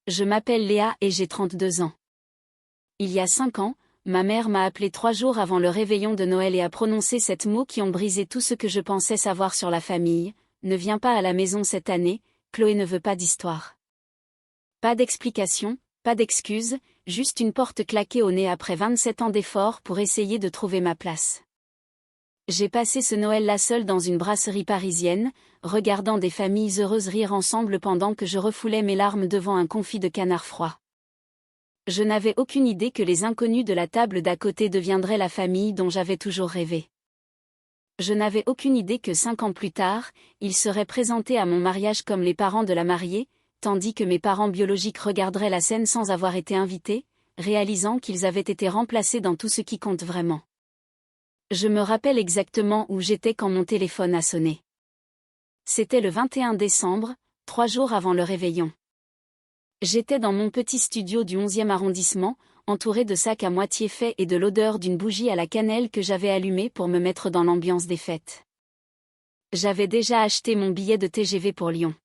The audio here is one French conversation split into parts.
Je m'appelle Léa et j'ai 32 ans. Il y a 5 ans, ma mère m'a appelé 3 jours avant le réveillon de Noël et a prononcé ces mots qui ont brisé tout ce que je pensais savoir sur la famille. Ne viens pas à la maison cette année, Chloé ne veut pas d'histoire. Pas d'explication, pas d'excuses, juste une porte claquée au nez après 27 ans d'efforts pour essayer de trouver ma place. J'ai passé ce Noël-là seule dans une brasserie parisienne, regardant des familles heureuses rire ensemble pendant que je refoulais mes larmes devant un confit de canard froid. Je n'avais aucune idée que les inconnus de la table d'à côté deviendraient la famille dont j'avais toujours rêvé. Je n'avais aucune idée que 5 ans plus tard, ils seraient présentés à mon mariage comme les parents de la mariée, tandis que mes parents biologiques regarderaient la scène sans avoir été invités, réalisant qu'ils avaient été remplacés dans tout ce qui compte vraiment. Je me rappelle exactement où j'étais quand mon téléphone a sonné. C'était le 21 décembre, 3 jours avant le réveillon. J'étais dans mon petit studio du 11e arrondissement, entouré de sacs à moitié faits et de l'odeur d'une bougie à la cannelle que j'avais allumée pour me mettre dans l'ambiance des fêtes. J'avais déjà acheté mon billet de TGV pour Lyon.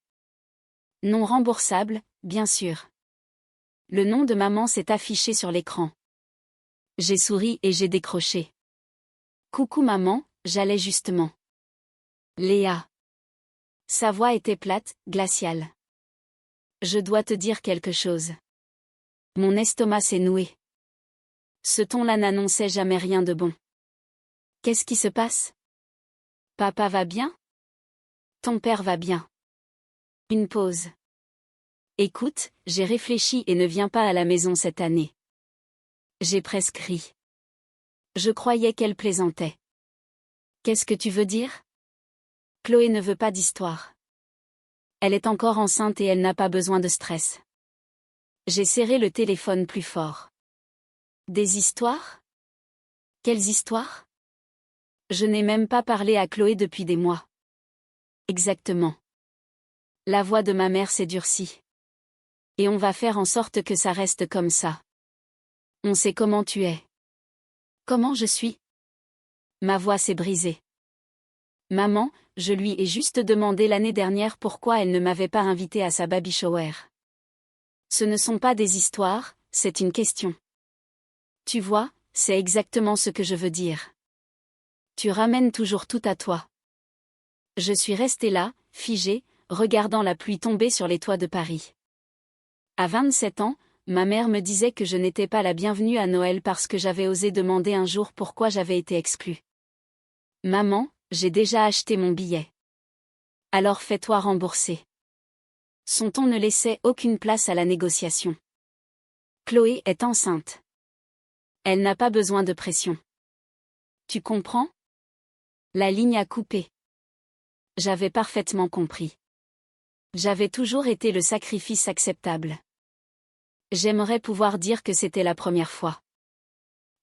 Non remboursable, bien sûr. Le nom de maman s'est affiché sur l'écran. J'ai souri et j'ai décroché. Coucou maman, j'allais justement. Léa. Sa voix était plate, glaciale. Je dois te dire quelque chose. Mon estomac s'est noué. Ce ton-là n'annonçait jamais rien de bon. Qu'est-ce qui se passe? Papa va bien? Ton père va bien. Une pause. Écoute, j'ai réfléchi et ne viens pas à la maison cette année. J'ai presque ri. Je croyais qu'elle plaisantait. Qu'est-ce que tu veux dire? Chloé ne veut pas d'histoire. Elle est encore enceinte et elle n'a pas besoin de stress. J'ai serré le téléphone plus fort. Des histoires? Quelles histoires? Je n'ai même pas parlé à Chloé depuis des mois. Exactement. La voix de ma mère s'est durcie. Et on va faire en sorte que ça reste comme ça. On sait comment tu es. Comment je suis? Ma voix s'est brisée. Maman, je lui ai juste demandé l'année dernière pourquoi elle ne m'avait pas invitée à sa baby shower. Ce ne sont pas des histoires, c'est une question. Tu vois, c'est exactement ce que je veux dire. Tu ramènes toujours tout à toi. Je suis restée là, figée, regardant la pluie tomber sur les toits de Paris. À 27 ans, ma mère me disait que je n'étais pas la bienvenue à Noël parce que j'avais osé demander un jour pourquoi j'avais été exclue. Maman, j'ai déjà acheté mon billet. Alors fais-toi rembourser. Son ton ne laissait aucune place à la négociation. Chloé est enceinte. Elle n'a pas besoin de pression. Tu comprends? La ligne a coupé. J'avais parfaitement compris. J'avais toujours été le sacrifice acceptable. J'aimerais pouvoir dire que c'était la première fois.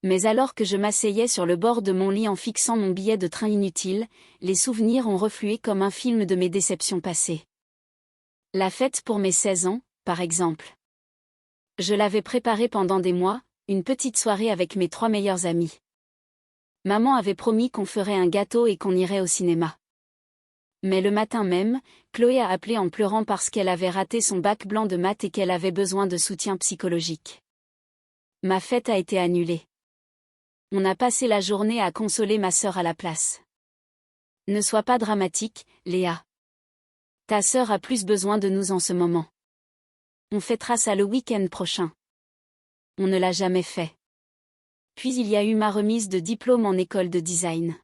Mais alors que je m'asseyais sur le bord de mon lit en fixant mon billet de train inutile, les souvenirs ont reflué comme un film de mes déceptions passées. La fête pour mes 16 ans, par exemple. Je l'avais préparée pendant des mois, une petite soirée avec mes 3 meilleurs amis. Maman avait promis qu'on ferait un gâteau et qu'on irait au cinéma. Mais le matin même, Chloé a appelé en pleurant parce qu'elle avait raté son bac blanc de maths et qu'elle avait besoin de soutien psychologique. Ma fête a été annulée. On a passé la journée à consoler ma sœur à la place. Ne sois pas dramatique, Léa. Ta sœur a plus besoin de nous en ce moment. On fêtera ça le week-end prochain. On ne l'a jamais fait. Puis il y a eu ma remise de diplôme en école de design.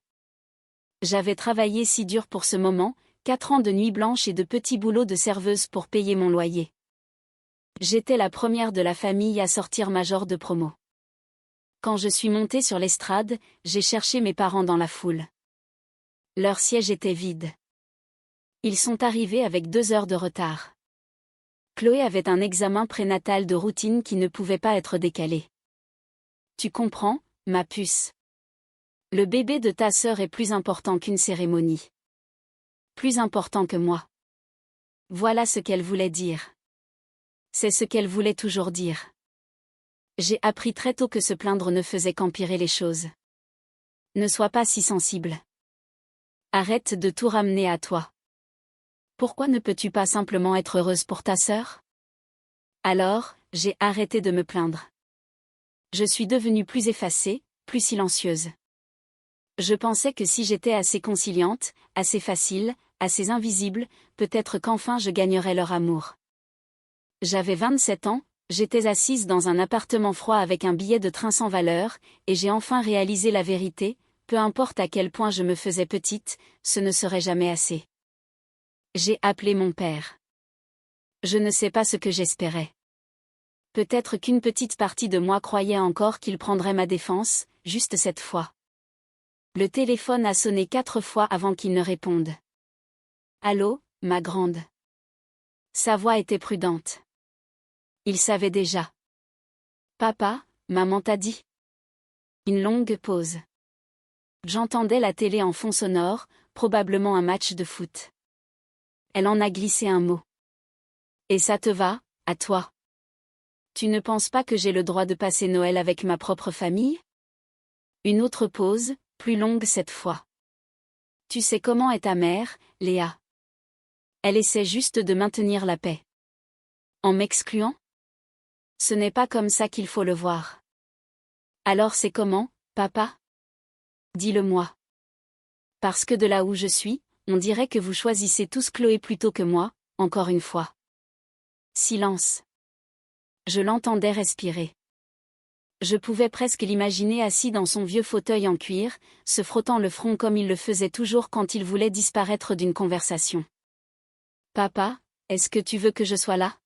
J'avais travaillé si dur pour ce moment, 4 ans de nuits blanches et de petits boulots de serveuse pour payer mon loyer. J'étais la première de la famille à sortir major de promo. Quand je suis montée sur l'estrade, j'ai cherché mes parents dans la foule. Leur siège était vide. Ils sont arrivés avec 2 heures de retard. Chloé avait un examen prénatal de routine qui ne pouvait pas être décalé. Tu comprends, ma puce? Le bébé de ta sœur est plus important qu'une cérémonie. Plus important que moi. Voilà ce qu'elle voulait dire. C'est ce qu'elle voulait toujours dire. J'ai appris très tôt que se plaindre ne faisait qu'empirer les choses. Ne sois pas si sensible. Arrête de tout ramener à toi. Pourquoi ne peux-tu pas simplement être heureuse pour ta sœur? Alors, j'ai arrêté de me plaindre. Je suis devenue plus effacée, plus silencieuse. Je pensais que si j'étais assez conciliante, assez facile, assez invisible, peut-être qu'enfin je gagnerais leur amour. J'avais 27 ans, j'étais assise dans un appartement froid avec un billet de train sans valeur, et j'ai enfin réalisé la vérité, peu importe à quel point je me faisais petite, ce ne serait jamais assez. J'ai appelé mon père. Je ne sais pas ce que j'espérais. Peut-être qu'une petite partie de moi croyait encore qu'il prendrait ma défense, juste cette fois. Le téléphone a sonné 4 fois avant qu'il ne réponde. Allô, ma grande. Sa voix était prudente. Il savait déjà. Papa, maman t'a dit. Une longue pause. J'entendais la télé en fond sonore, probablement un match de foot. Elle en a glissé un mot. Et ça te va, à toi? Tu ne penses pas que j'ai le droit de passer Noël avec ma propre famille? Une autre pause, plus longue cette fois. Tu sais comment est ta mère, Léa? Elle essaie juste de maintenir la paix. En m'excluant? Ce n'est pas comme ça qu'il faut le voir. Alors c'est comment, papa? Dis-le-moi. Parce que de là où je suis, on dirait que vous choisissez tous Chloé plutôt que moi, encore une fois. Silence. Je l'entendais respirer. Je pouvais presque l'imaginer assis dans son vieux fauteuil en cuir, se frottant le front comme il le faisait toujours quand il voulait disparaître d'une conversation. Papa, est-ce que tu veux que je sois là?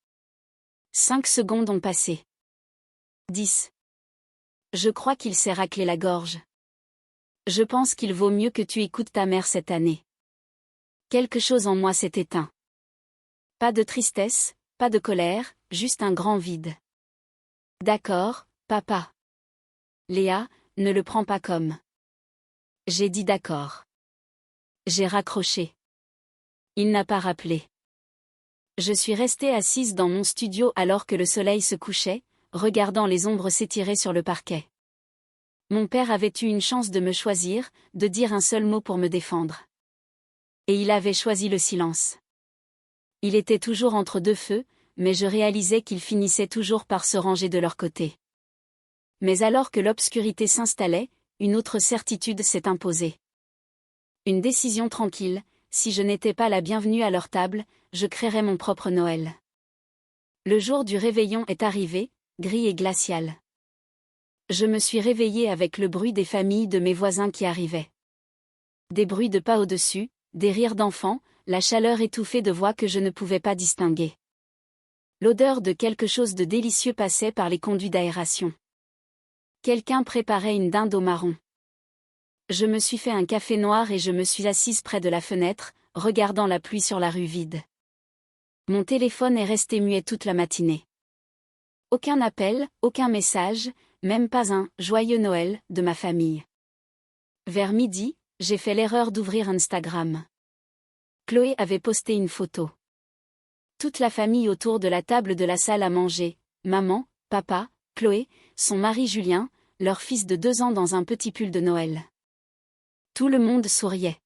5 secondes ont passé. 10. Je crois qu'il s'est raclé la gorge. Je pense qu'il vaut mieux que tu écoutes ta mère cette année. Quelque chose en moi s'est éteint. Pas de tristesse, pas de colère, juste un grand vide. D'accord, papa. Léa, ne le prends pas comme. J'ai dit d'accord. J'ai raccroché. Il n'a pas rappelé. Je suis restée assise dans mon studio alors que le soleil se couchait, regardant les ombres s'étirer sur le parquet. Mon père avait eu une chance de me choisir, de dire un seul mot pour me défendre. Et il avait choisi le silence. Il était toujours entre deux feux, mais je réalisais qu'il finissait toujours par se ranger de leur côté. Mais alors que l'obscurité s'installait, une autre certitude s'est imposée. Une décision tranquille, si je n'étais pas la bienvenue à leur table, je créerais mon propre Noël. Le jour du réveillon est arrivé, gris et glacial. Je me suis réveillée avec le bruit des familles de mes voisins qui arrivaient. Des bruits de pas au-dessus, des rires d'enfants, la chaleur étouffée de voix que je ne pouvais pas distinguer. L'odeur de quelque chose de délicieux passait par les conduits d'aération. Quelqu'un préparait une dinde au marron. Je me suis fait un café noir et je me suis assise près de la fenêtre, regardant la pluie sur la rue vide. Mon téléphone est resté muet toute la matinée. Aucun appel, aucun message, même pas un « Joyeux Noël » de ma famille. Vers midi, j'ai fait l'erreur d'ouvrir Instagram. Chloé avait posté une photo. Toute la famille autour de la table de la salle à manger, maman, papa, Chloé, son mari Julien, leur fils de 2 ans dans un petit pull de Noël. Tout le monde souriait.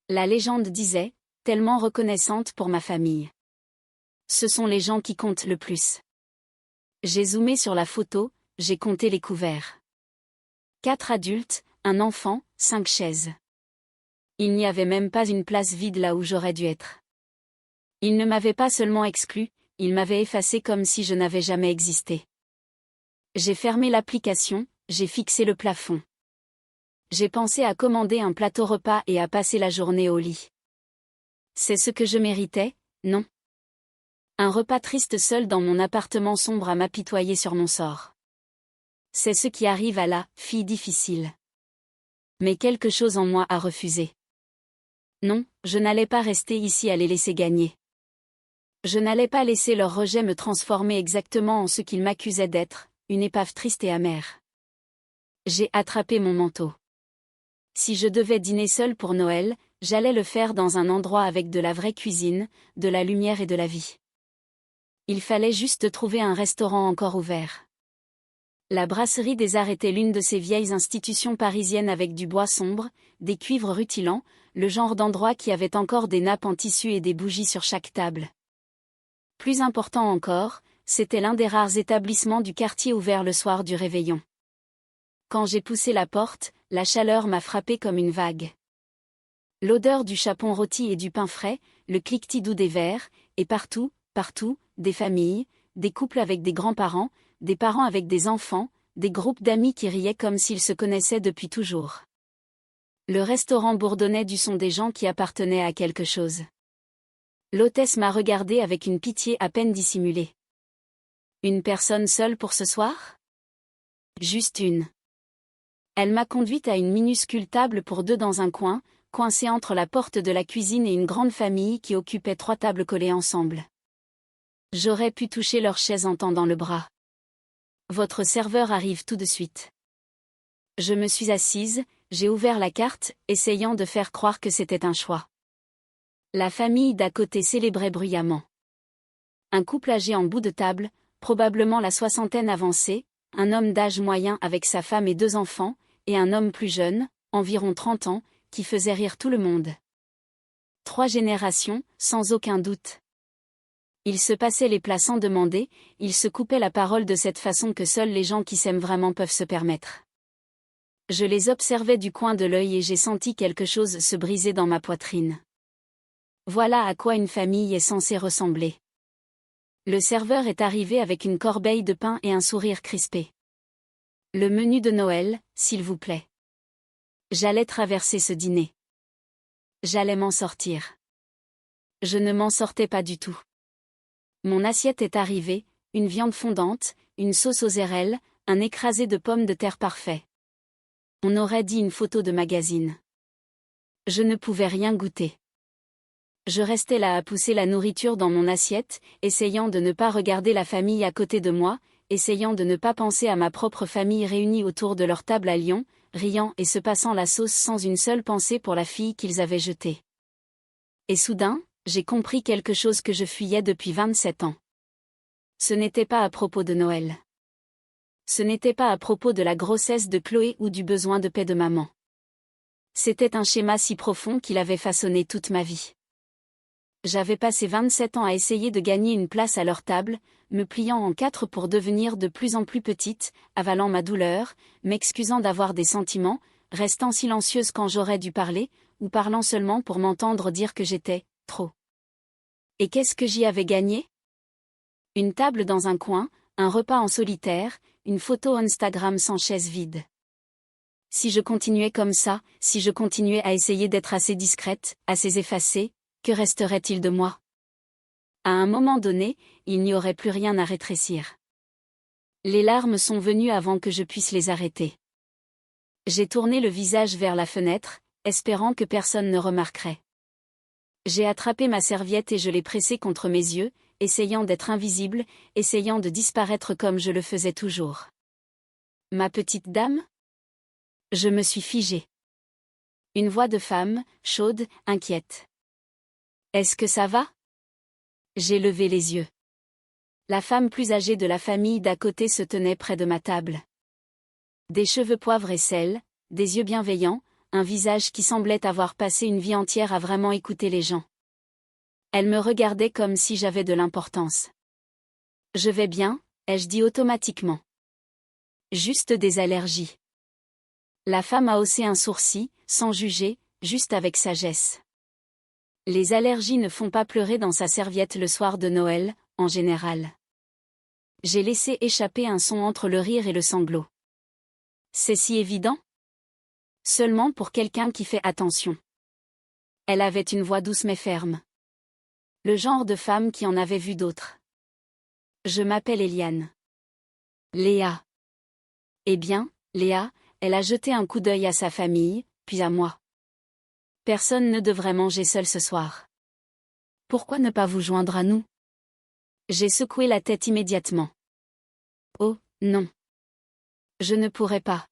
La légende disait, tellement reconnaissante pour ma famille. Ce sont les gens qui comptent le plus. J'ai zoomé sur la photo, j'ai compté les couverts. 4 adultes, un enfant, 5 chaises. Il n'y avait même pas une place vide là où j'aurais dû être. Il ne m'avait pas seulement exclu, il m'avait effacé comme si je n'avais jamais existé. J'ai fermé l'application, j'ai fixé le plafond. J'ai pensé à commander un plateau repas et à passer la journée au lit. C'est ce que je méritais, non? Un repas triste seul dans mon appartement sombre à m'apitoyer sur mon sort. C'est ce qui arrive à la fille difficile. Mais quelque chose en moi a refusé. Non, je n'allais pas rester ici à les laisser gagner. Je n'allais pas laisser leur rejet me transformer exactement en ce qu'ils m'accusaient d'être, une épave triste et amère. J'ai attrapé mon manteau. Si je devais dîner seule pour Noël, j'allais le faire dans un endroit avec de la vraie cuisine, de la lumière et de la vie. Il fallait juste trouver un restaurant encore ouvert. La brasserie des Arts était l'une de ces vieilles institutions parisiennes avec du bois sombre, des cuivres rutilants, le genre d'endroit qui avait encore des nappes en tissu et des bougies sur chaque table. Plus important encore, c'était l'un des rares établissements du quartier ouverts le soir du réveillon. Quand j'ai poussé la porte, la chaleur m'a frappé comme une vague. L'odeur du chapon rôti et du pain frais, le cliquetis doux des verres, et partout, des familles, des couples avec des grands-parents, des parents avec des enfants, des groupes d'amis qui riaient comme s'ils se connaissaient depuis toujours. Le restaurant bourdonnait du son des gens qui appartenaient à quelque chose. L'hôtesse m'a regardé avec une pitié à peine dissimulée. Une personne seule pour ce soir ? Juste une. Elle m'a conduite à une minuscule table pour deux dans un coin, coincée entre la porte de la cuisine et une grande famille qui occupait 3 tables collées ensemble. J'aurais pu toucher leur chaise en tendant le bras. Votre serveur arrive tout de suite. Je me suis assise, j'ai ouvert la carte, essayant de faire croire que c'était un choix. La famille d'à côté célébrait bruyamment. Un couple âgé en bout de table, probablement la soixantaine avancée, un homme d'âge moyen avec sa femme et 2 enfants, et un homme plus jeune, environ 30 ans, qui faisait rire tout le monde. 3 générations, sans aucun doute. Ils se passaient les plats sans demander, ils se coupaient la parole de cette façon que seuls les gens qui s'aiment vraiment peuvent se permettre. Je les observais du coin de l'œil et j'ai senti quelque chose se briser dans ma poitrine. Voilà à quoi une famille est censée ressembler. Le serveur est arrivé avec une corbeille de pain et un sourire crispé. Le menu de Noël, s'il vous plaît. J'allais traverser ce dîner. J'allais m'en sortir. Je ne m'en sortais pas du tout. Mon assiette est arrivée, une viande fondante, une sauce aux érelles, un écrasé de pommes de terre parfait. On aurait dit une photo de magazine. Je ne pouvais rien goûter. Je restais là à pousser la nourriture dans mon assiette, essayant de ne pas regarder la famille à côté de moi, essayant de ne pas penser à ma propre famille réunie autour de leur table à Lyon, riant et se passant la sauce sans une seule pensée pour la fille qu'ils avaient jetée. Et soudain, j'ai compris quelque chose que je fuyais depuis 27 ans. Ce n'était pas à propos de Noël. Ce n'était pas à propos de la grossesse de Chloé ou du besoin de paix de maman. C'était un schéma si profond qu'il avait façonné toute ma vie. J'avais passé 27 ans à essayer de gagner une place à leur table, me pliant en 4 pour devenir de plus en plus petite, avalant ma douleur, m'excusant d'avoir des sentiments, restant silencieuse quand j'aurais dû parler, ou parlant seulement pour m'entendre dire que j'étais trop. Et qu'est-ce que j'y avais gagné ? Une table dans un coin, un repas en solitaire, une photo Instagram sans chaise vide. Si je continuais comme ça, si je continuais à essayer d'être assez discrète, assez effacée, que resterait-il de moi ? À un moment donné, il n'y aurait plus rien à rétrécir. Les larmes sont venues avant que je puisse les arrêter. J'ai tourné le visage vers la fenêtre, espérant que personne ne remarquerait. J'ai attrapé ma serviette et je l'ai pressée contre mes yeux, essayant d'être invisible, essayant de disparaître comme je le faisais toujours. Ma petite dame ? Je me suis figée. Une voix de femme, chaude, inquiète. Est-ce que ça va ? J'ai levé les yeux. La femme plus âgée de la famille d'à côté se tenait près de ma table. Des cheveux poivre et sel, des yeux bienveillants, un visage qui semblait avoir passé une vie entière à vraiment écouter les gens. Elle me regardait comme si j'avais de l'importance. Je vais bien, ai-je dit automatiquement. Juste des allergies. La femme a haussé un sourcil, sans juger, juste avec sagesse. Les allergies ne font pas pleurer dans sa serviette le soir de Noël, en général. J'ai laissé échapper un son entre le rire et le sanglot. C'est si évident ? Seulement pour quelqu'un qui fait attention. Elle avait une voix douce mais ferme. Le genre de femme qui en avait vu d'autres. Je m'appelle Eliane. Léa. Eh bien, Léa, elle a jeté un coup d'œil à sa famille, puis à moi. Personne ne devrait manger seul ce soir. Pourquoi ne pas vous joindre à nous ? J'ai secoué la tête immédiatement. Oh, non. Je ne pourrais pas.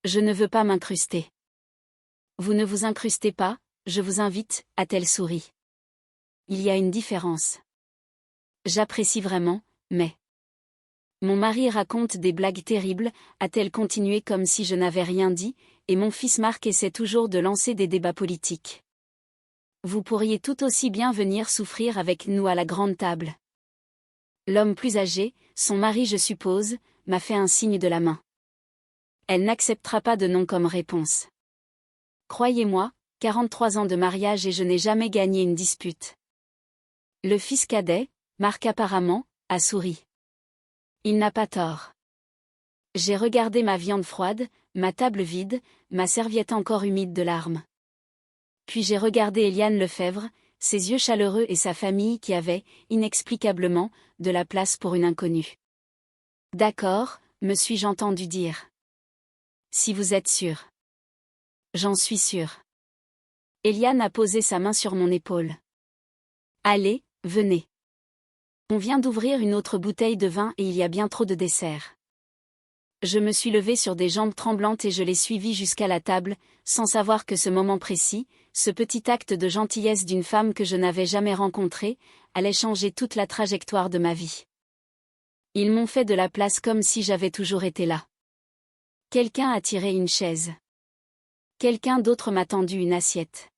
Je ne veux pas m'incruster. Vous ne vous incrustez pas, je vous invite, a-t-elle souri. Il y a une différence. J'apprécie vraiment, mais... Mon mari raconte des blagues terribles, a-t-elle continué comme si je n'avais rien dit, et mon fils Marc essaie toujours de lancer des débats politiques. Vous pourriez tout aussi bien venir souffrir avec nous à la grande table. L'homme plus âgé, son mari je suppose, m'a fait un signe de la main. Elle n'acceptera pas de non comme réponse. Croyez-moi, 43 ans de mariage et je n'ai jamais gagné une dispute. Le fils cadet, Marc apparemment, a souri. Il n'a pas tort. J'ai regardé ma viande froide, ma table vide, ma serviette encore humide de larmes. Puis j'ai regardé Eliane Lefebvre, ses yeux chaleureux et sa famille qui avaient, inexplicablement, de la place pour une inconnue. D'accord, me suis-je entendu dire. Si vous êtes sûr. J'en suis sûr. Eliane a posé sa main sur mon épaule. Allez, venez. On vient d'ouvrir une autre bouteille de vin et il y a bien trop de dessert. Je me suis levée sur des jambes tremblantes et je l'ai suivie jusqu'à la table, sans savoir que ce moment précis, ce petit acte de gentillesse d'une femme que je n'avais jamais rencontrée, allait changer toute la trajectoire de ma vie. Ils m'ont fait de la place comme si j'avais toujours été là. Quelqu'un a tiré une chaise. Quelqu'un d'autre m'a tendu une assiette.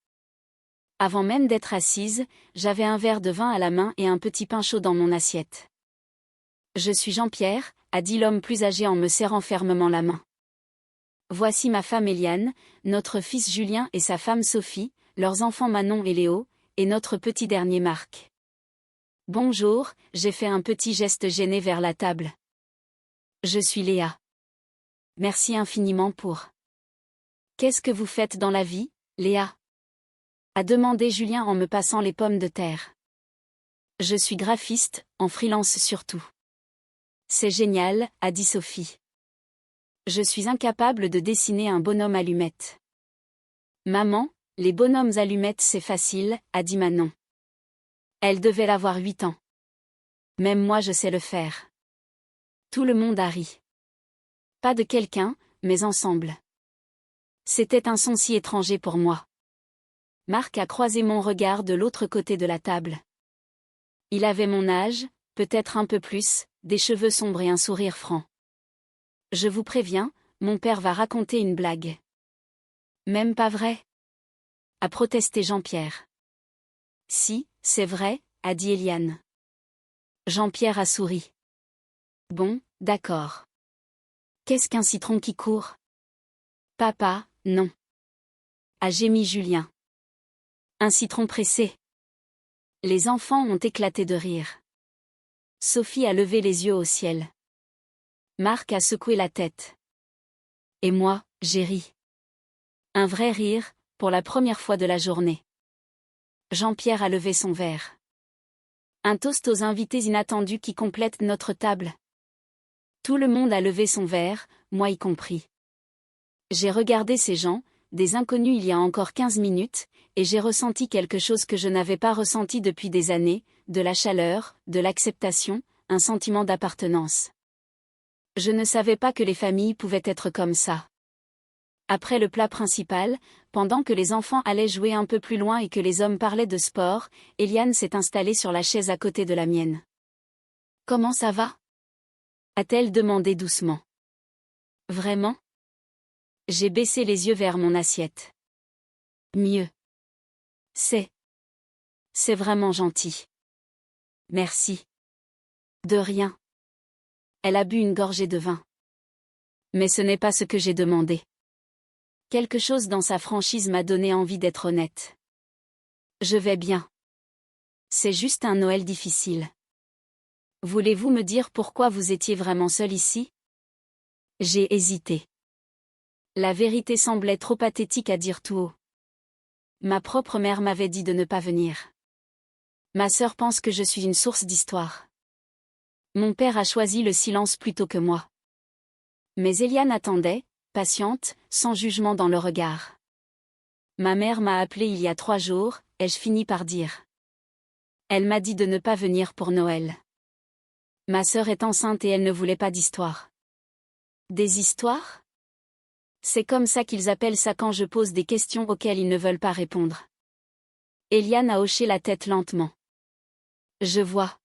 Avant même d'être assise, j'avais un verre de vin à la main et un petit pain chaud dans mon assiette. Je suis Jean-Pierre, a dit l'homme plus âgé en me serrant fermement la main. Voici ma femme Eliane, notre fils Julien et sa femme Sophie, leurs enfants Manon et Léo, et notre petit dernier Marc. Bonjour, j'ai fait un petit geste gêné vers la table. Je suis Léa. Merci infiniment pour. Qu'est-ce que vous faites dans la vie, Léa ? A demandé Julien en me passant les pommes de terre. Je suis graphiste, en freelance surtout. C'est génial, a dit Sophie. Je suis incapable de dessiner un bonhomme allumette. Maman, les bonhommes allumettes c'est facile, a dit Manon. Elle devait avoir 8 ans. Même moi je sais le faire. Tout le monde a ri. Pas de quelqu'un, mais ensemble. C'était un son si étranger pour moi. Marc a croisé mon regard de l'autre côté de la table. Il avait mon âge, peut-être un peu plus, des cheveux sombres et un sourire franc. Je vous préviens, mon père va raconter une blague. Même pas vrai ? A protesté Jean-Pierre. Si, c'est vrai, a dit Eliane. Jean-Pierre a souri. Bon, d'accord. Qu'est-ce qu'un citron qui court ? Papa, non. A gémi Julien. Un citron pressé. Les enfants ont éclaté de rire. Sophie a levé les yeux au ciel. Marc a secoué la tête. Et moi, j'ai ri. Un vrai rire, pour la première fois de la journée. Jean-Pierre a levé son verre. Un toast aux invités inattendus qui complètent notre table. Tout le monde a levé son verre, moi y compris. J'ai regardé ces gens, des inconnus il y a encore 15 minutes, et j'ai ressenti quelque chose que je n'avais pas ressenti depuis des années, de la chaleur, de l'acceptation, un sentiment d'appartenance. Je ne savais pas que les familles pouvaient être comme ça. Après le plat principal, pendant que les enfants allaient jouer un peu plus loin et que les hommes parlaient de sport, Eliane s'est installée sur la chaise à côté de la mienne. « Comment ça va ?» a-t-elle demandé doucement. « Vraiment ?» J'ai baissé les yeux vers mon assiette. « Mieux. C'est vraiment gentil. Merci. De rien. » Elle a bu une gorgée de vin. Mais ce n'est pas ce que j'ai demandé. Quelque chose dans sa franchise m'a donné envie d'être honnête. Je vais bien. C'est juste un Noël difficile. Voulez-vous me dire pourquoi vous étiez vraiment seul ici ? J'ai hésité. La vérité semblait trop pathétique à dire tout haut. Ma propre mère m'avait dit de ne pas venir. Ma sœur pense que je suis une source d'histoire. Mon père a choisi le silence plutôt que moi. Mais Eliane attendait, patiente, sans jugement dans le regard. Ma mère m'a appelée il y a 3 jours, ai-je fini par dire. Elle m'a dit de ne pas venir pour Noël. Ma sœur est enceinte et elle ne voulait pas d'histoire. Des histoires ? C'est comme ça qu'ils appellent ça quand je pose des questions auxquelles ils ne veulent pas répondre. Eliane a hoché la tête lentement. Je vois.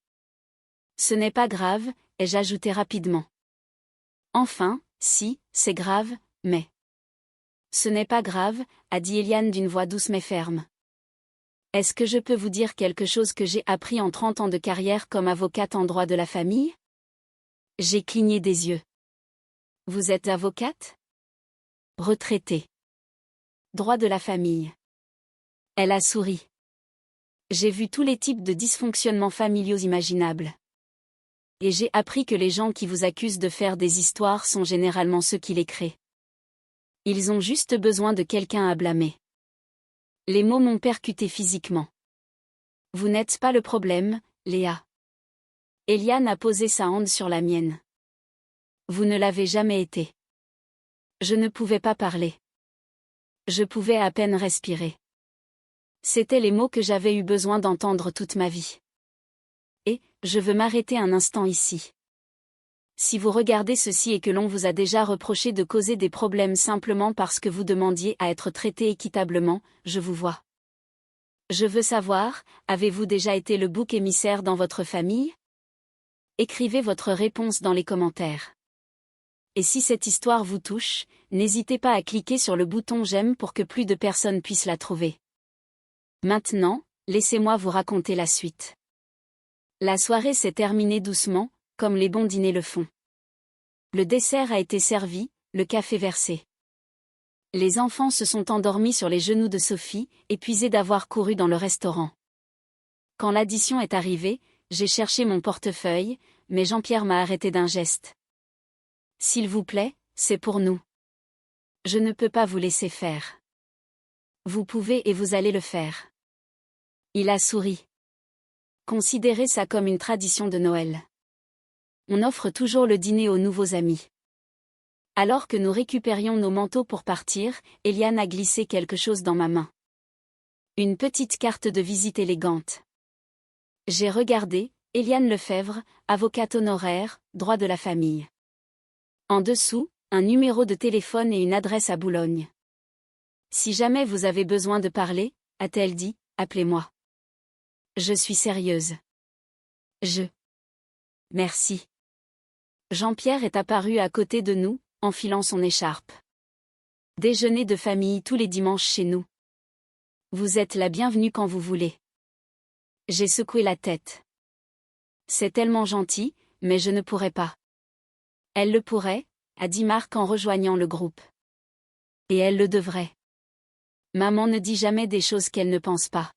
Ce n'est pas grave, ai-je ajouté rapidement. Enfin, si, c'est grave, mais... Ce n'est pas grave, a dit Eliane d'une voix douce mais ferme. Est-ce que je peux vous dire quelque chose que j'ai appris en 30 ans de carrière comme avocate en droit de la famille? J'ai cligné des yeux. Vous êtes avocate? Retraitée. Droit de la famille. Elle a souri. J'ai vu tous les types de dysfonctionnements familiaux imaginables. Et j'ai appris que les gens qui vous accusent de faire des histoires sont généralement ceux qui les créent. Ils ont juste besoin de quelqu'un à blâmer. Les mots m'ont percuté physiquement. Vous n'êtes pas le problème, Léa. Eliane a posé sa hand sur la mienne. Vous ne l'avez jamais été. Je ne pouvais pas parler. Je pouvais à peine respirer. C'étaient les mots que j'avais eu besoin d'entendre toute ma vie. Et, je veux m'arrêter un instant ici. Si vous regardez ceci et que l'on vous a déjà reproché de causer des problèmes simplement parce que vous demandiez à être traité équitablement, je vous vois. Je veux savoir, avez-vous déjà été le bouc émissaire dans votre famille? Écrivez votre réponse dans les commentaires. Et si cette histoire vous touche, n'hésitez pas à cliquer sur le bouton j'aime pour que plus de personnes puissent la trouver. Maintenant, laissez-moi vous raconter la suite. La soirée s'est terminée doucement, comme les bons dîners le font. Le dessert a été servi, le café versé. Les enfants se sont endormis sur les genoux de Sophie, épuisés d'avoir couru dans le restaurant. Quand l'addition est arrivée, j'ai cherché mon portefeuille, mais Jean-Pierre m'a arrêté d'un geste. S'il vous plaît, c'est pour nous. Je ne peux pas vous laisser faire. Vous pouvez et vous allez le faire. Il a souri. Considérez ça comme une tradition de Noël. On offre toujours le dîner aux nouveaux amis. Alors que nous récupérions nos manteaux pour partir, Eliane a glissé quelque chose dans ma main. Une petite carte de visite élégante. J'ai regardé, Eliane Lefebvre, avocate honoraire, droit de la famille. En dessous, un numéro de téléphone et une adresse à Boulogne. Si jamais vous avez besoin de parler, a-t-elle dit, appelez-moi. Je suis sérieuse. Merci. Jean-Pierre est apparu à côté de nous, enfilant son écharpe. Déjeuner de famille tous les dimanches chez nous. Vous êtes la bienvenue quand vous voulez. J'ai secoué la tête. C'est tellement gentil, mais je ne pourrais pas. Elle le pourrait, a dit Marc en rejoignant le groupe. Et elle le devrait. Maman ne dit jamais des choses qu'elle ne pense pas.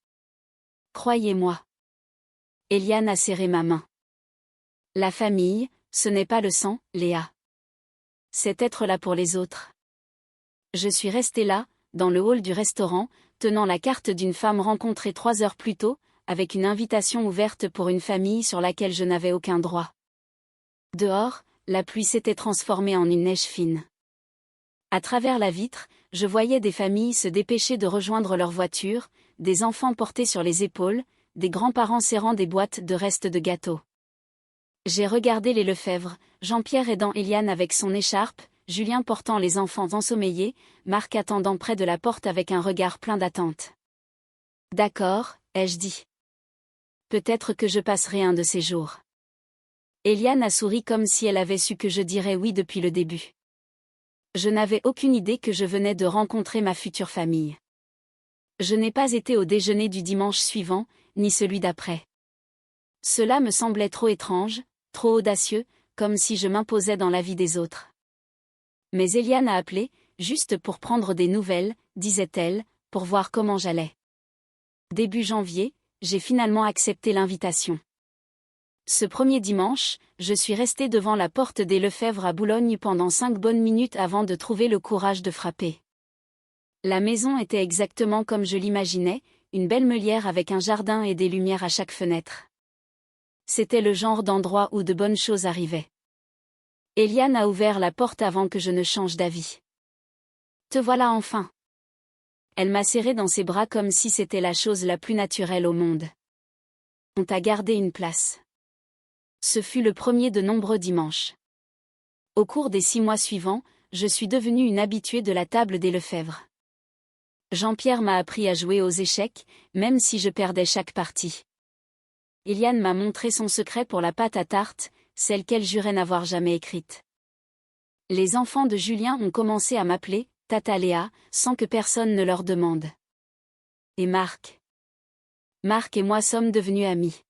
Croyez-moi. Eliane a serré ma main. La famille, ce n'est pas le sang, Léa. C'est être là pour les autres. Je suis restée là, dans le hall du restaurant, tenant la carte d'une femme rencontrée 3 heures plus tôt, avec une invitation ouverte pour une famille sur laquelle je n'avais aucun droit. Dehors, la pluie s'était transformée en une neige fine. À travers la vitre, je voyais des familles se dépêcher de rejoindre leur voiture, des enfants portés sur les épaules, des grands-parents serrant des boîtes de restes de gâteaux. J'ai regardé les Lefebvre, Jean-Pierre aidant Eliane avec son écharpe, Julien portant les enfants ensommeillés, Marc attendant près de la porte avec un regard plein d'attente. D'accord, ai-je dit. Peut-être que je passerai un de ces jours. Eliane a souri comme si elle avait su que je dirais oui depuis le début. Je n'avais aucune idée que je venais de rencontrer ma future famille. Je n'ai pas été au déjeuner du dimanche suivant, ni celui d'après. Cela me semblait trop étrange, trop audacieux, comme si je m'imposais dans la vie des autres. Mais Eliane a appelé, juste pour prendre des nouvelles, disait-elle, pour voir comment j'allais. Début janvier, j'ai finalement accepté l'invitation. Ce premier dimanche, je suis restée devant la porte des Lefebvre à Boulogne pendant 5 bonnes minutes avant de trouver le courage de frapper. La maison était exactement comme je l'imaginais, une belle meulière avec un jardin et des lumières à chaque fenêtre. C'était le genre d'endroit où de bonnes choses arrivaient. Eliane a ouvert la porte avant que je ne change d'avis. Te voilà enfin. Elle m'a serré dans ses bras comme si c'était la chose la plus naturelle au monde. On t'a gardé une place. Ce fut le premier de nombreux dimanches. Au cours des 6 mois suivants, je suis devenue une habituée de la table des Lefebvre. Jean-Pierre m'a appris à jouer aux échecs, même si je perdais chaque partie. Eliane m'a montré son secret pour la pâte à tarte, celle qu'elle jurait n'avoir jamais écrite. Les enfants de Julien ont commencé à m'appeler Tata Léa, sans que personne ne leur demande. Et Marc. Marc et moi sommes devenus amis.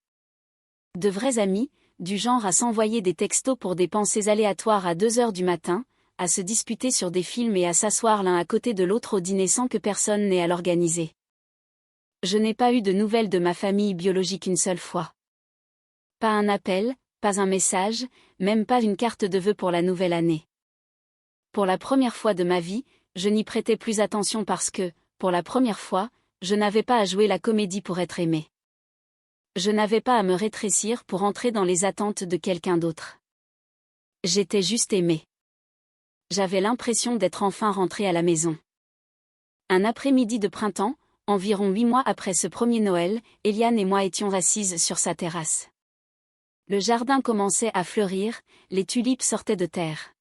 De vrais amis, du genre à s'envoyer des textos pour des pensées aléatoires à 2 heures du matin, à se disputer sur des films et à s'asseoir l'un à côté de l'autre au dîner sans que personne n'ait à l'organiser. Je n'ai pas eu de nouvelles de ma famille biologique une seule fois. Pas un appel, pas un message, même pas une carte de vœux pour la nouvelle année. Pour la première fois de ma vie, je n'y prêtais plus attention parce que, pour la première fois, je n'avais pas à jouer la comédie pour être aimé. Je n'avais pas à me rétrécir pour entrer dans les attentes de quelqu'un d'autre. J'étais juste aimé. J'avais l'impression d'être enfin rentré à la maison. Un après-midi de printemps, environ 8 mois après ce premier Noël, Eliane et moi étions assises sur sa terrasse. Le jardin commençait à fleurir, les tulipes sortaient de terre.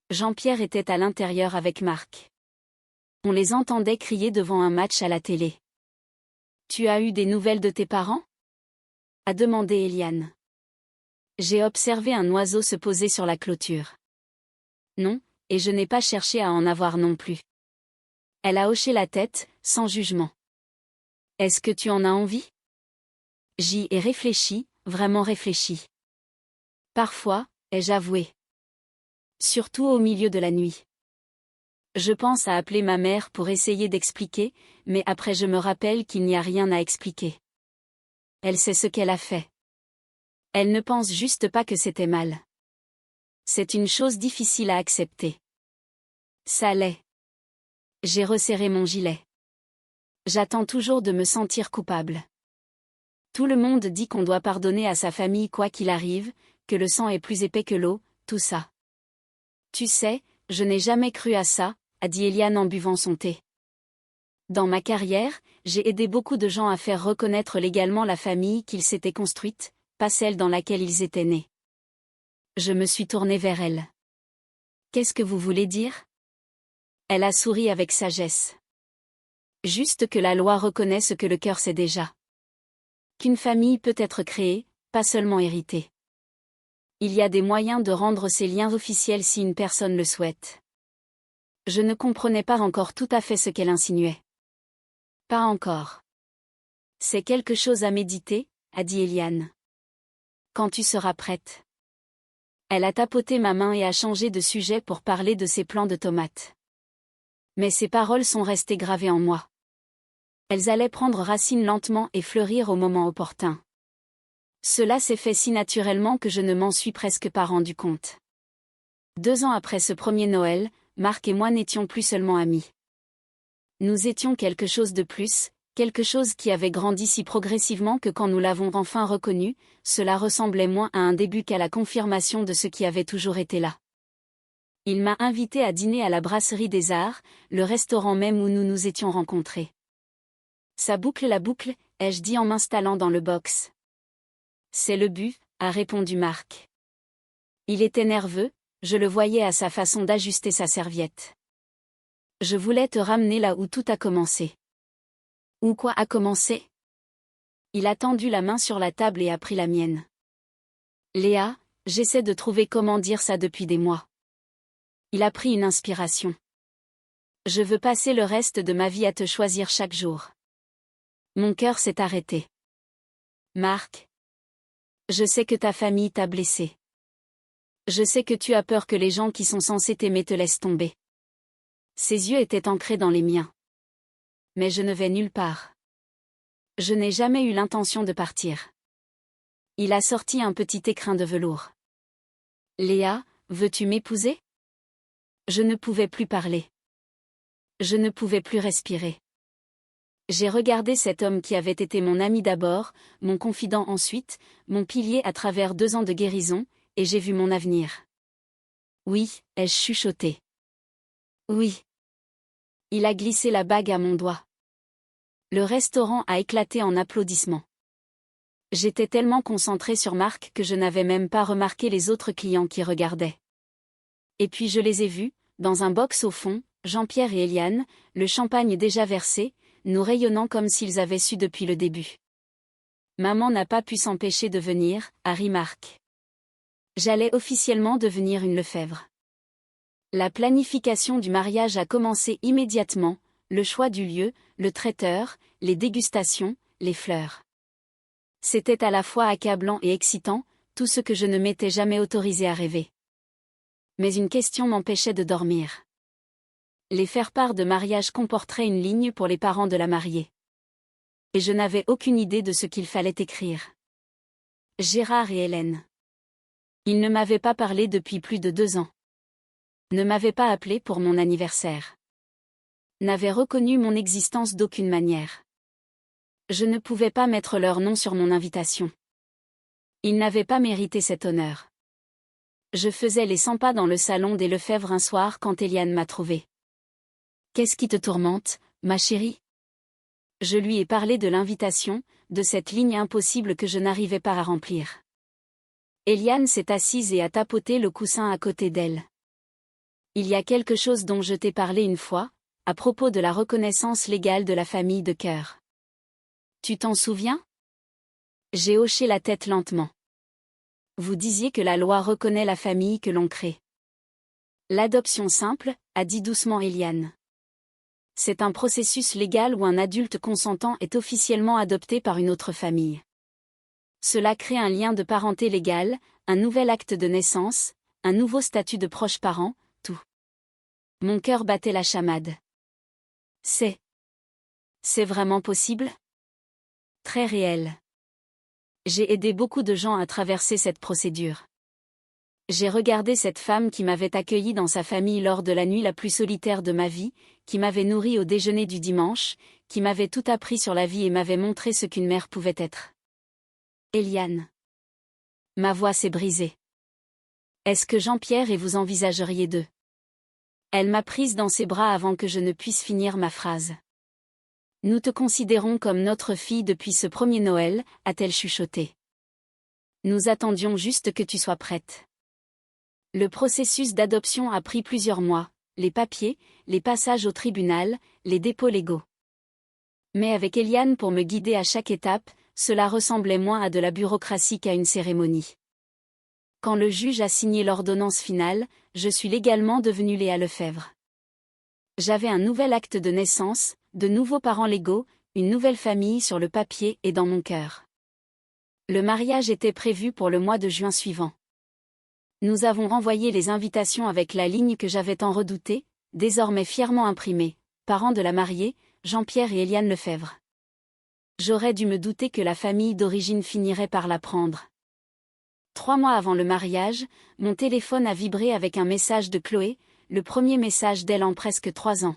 Jean-Pierre était à l'intérieur avec Marc. On les entendait crier devant un match à la télé. « Tu as eu des nouvelles de tes parents ?» a demandé Eliane. J'ai observé un oiseau se poser sur la clôture. Non, et je n'ai pas cherché à en avoir non plus. Elle a hoché la tête, sans jugement. Est-ce que tu en as envie ? J'y ai réfléchi, vraiment réfléchi. Parfois, ai-je avoué. Surtout au milieu de la nuit. Je pense à appeler ma mère pour essayer d'expliquer, mais après je me rappelle qu'il n'y a rien à expliquer. Elle sait ce qu'elle a fait. Elle ne pense juste pas que c'était mal. C'est une chose difficile à accepter. Ça l'est. J'ai resserré mon gilet. J'attends toujours de me sentir coupable. Tout le monde dit qu'on doit pardonner à sa famille quoi qu'il arrive, que le sang est plus épais que l'eau, tout ça. Tu sais, je n'ai jamais cru à ça, a dit Eliane en buvant son thé. Dans ma carrière, j'ai aidé beaucoup de gens à faire reconnaître légalement la famille qu'ils s'étaient construite, pas celle dans laquelle ils étaient nés. Je me suis tournée vers elle. Qu'est-ce que vous voulez dire ? Elle a souri avec sagesse. Juste que la loi reconnaît ce que le cœur sait déjà. Qu'une famille peut être créée, pas seulement héritée. Il y a des moyens de rendre ces liens officiels si une personne le souhaite. Je ne comprenais pas encore tout à fait ce qu'elle insinuait. Pas encore. C'est quelque chose à méditer, a dit Eliane. Quand tu seras prête. Elle a tapoté ma main et a changé de sujet pour parler de ses plants de tomates. Mais ces paroles sont restées gravées en moi. Elles allaient prendre racine lentement et fleurir au moment opportun. Cela s'est fait si naturellement que je ne m'en suis presque pas rendu compte. 2 ans après ce premier Noël, Marc et moi n'étions plus seulement amis. Nous étions quelque chose de plus, quelque chose qui avait grandi si progressivement que quand nous l'avons enfin reconnu, cela ressemblait moins à un début qu'à la confirmation de ce qui avait toujours été là. Il m'a invité à dîner à la Brasserie des Arts, le restaurant même où nous nous étions rencontrés. Ça boucle la boucle, ai-je dit en m'installant dans le box. C'est le but, a répondu Marc. Il était nerveux, je le voyais à sa façon d'ajuster sa serviette. Je voulais te ramener là où tout a commencé. Où quoi a commencé ? Il a tendu la main sur la table et a pris la mienne. Léa, j'essaie de trouver comment dire ça depuis des mois. Il a pris une inspiration. Je veux passer le reste de ma vie à te choisir chaque jour. Mon cœur s'est arrêté. Marc. Je sais que ta famille t'a blessé. Je sais que tu as peur que les gens qui sont censés t'aimer te laissent tomber. Ses yeux étaient ancrés dans les miens. Mais je ne vais nulle part. Je n'ai jamais eu l'intention de partir. Il a sorti un petit écrin de velours. Léa, veux-tu m'épouser ? Je ne pouvais plus parler. Je ne pouvais plus respirer. J'ai regardé cet homme qui avait été mon ami d'abord, mon confident ensuite, mon pilier à travers 2 ans de guérison, et j'ai vu mon avenir. Oui, ai-je chuchoté. Oui. Il a glissé la bague à mon doigt. Le restaurant a éclaté en applaudissements. J'étais tellement concentrée sur Marc que je n'avais même pas remarqué les autres clients qui regardaient. Et puis je les ai vus, dans un box au fond, Jean-Pierre et Eliane, le champagne déjà versé, nous rayonnant comme s'ils avaient su depuis le début. Maman n'a pas pu s'empêcher de venir, a ri Marc. J'allais officiellement devenir une Lefebvre. La planification du mariage a commencé immédiatement, le choix du lieu, le traiteur, les dégustations, les fleurs. C'était à la fois accablant et excitant, tout ce que je ne m'étais jamais autorisé à rêver. Mais une question m'empêchait de dormir. Les faire-part de mariage comporteraient une ligne pour les parents de la mariée. Et je n'avais aucune idée de ce qu'il fallait écrire. Gérard et Hélène. Ils ne m'avaient pas parlé depuis plus de 2 ans. Ne m'avaient pas appelé pour mon anniversaire. N'avaient reconnu mon existence d'aucune manière. Je ne pouvais pas mettre leur nom sur mon invitation. Ils n'avaient pas mérité cet honneur. Je faisais les 100 pas dans le salon des Lefebvre un soir quand Eliane m'a trouvée. « Qu'est-ce qui te tourmente, ma chérie ?» Je lui ai parlé de l'invitation, de cette ligne impossible que je n'arrivais pas à remplir. Eliane s'est assise et a tapoté le coussin à côté d'elle. « Il y a quelque chose dont je t'ai parlé une fois, à propos de la reconnaissance légale de la famille de cœur. Tu t'en souviens ? » J'ai hoché la tête lentement. Vous disiez que la loi reconnaît la famille que l'on crée. L'adoption simple, a dit doucement Eliane. C'est un processus légal où un adulte consentant est officiellement adopté par une autre famille. Cela crée un lien de parenté légal, un nouvel acte de naissance, un nouveau statut de proche parent, tout. Mon cœur battait la chamade. C'est vraiment possible ? Très réel. J'ai aidé beaucoup de gens à traverser cette procédure. J'ai regardé cette femme qui m'avait accueilli dans sa famille lors de la nuit la plus solitaire de ma vie, qui m'avait nourri au déjeuner du dimanche, qui m'avait tout appris sur la vie et m'avait montré ce qu'une mère pouvait être. Eliane. Ma voix s'est brisée. Est-ce que Jean-Pierre et vous envisageriez d'eux ? Elle m'a prise dans ses bras avant que je ne puisse finir ma phrase. Nous te considérons comme notre fille depuis ce premier Noël, a-t-elle chuchoté. Nous attendions juste que tu sois prête. Le processus d'adoption a pris plusieurs mois, les papiers, les passages au tribunal, les dépôts légaux. Mais avec Eliane pour me guider à chaque étape, cela ressemblait moins à de la bureaucratie qu'à une cérémonie. Quand le juge a signé l'ordonnance finale, je suis légalement devenue Léa Lefebvre. J'avais un nouvel acte de naissance, de nouveaux parents légaux, une nouvelle famille sur le papier et dans mon cœur. Le mariage était prévu pour le mois de juin suivant. Nous avons renvoyé les invitations avec la ligne que j'avais tant redoutée, désormais fièrement imprimée, parents de la mariée, Jean-Pierre et Eliane Lefebvre. J'aurais dû me douter que la famille d'origine finirait par l'apprendre. 3 mois avant le mariage, mon téléphone a vibré avec un message de Chloé, le premier message d'elle en presque 3 ans.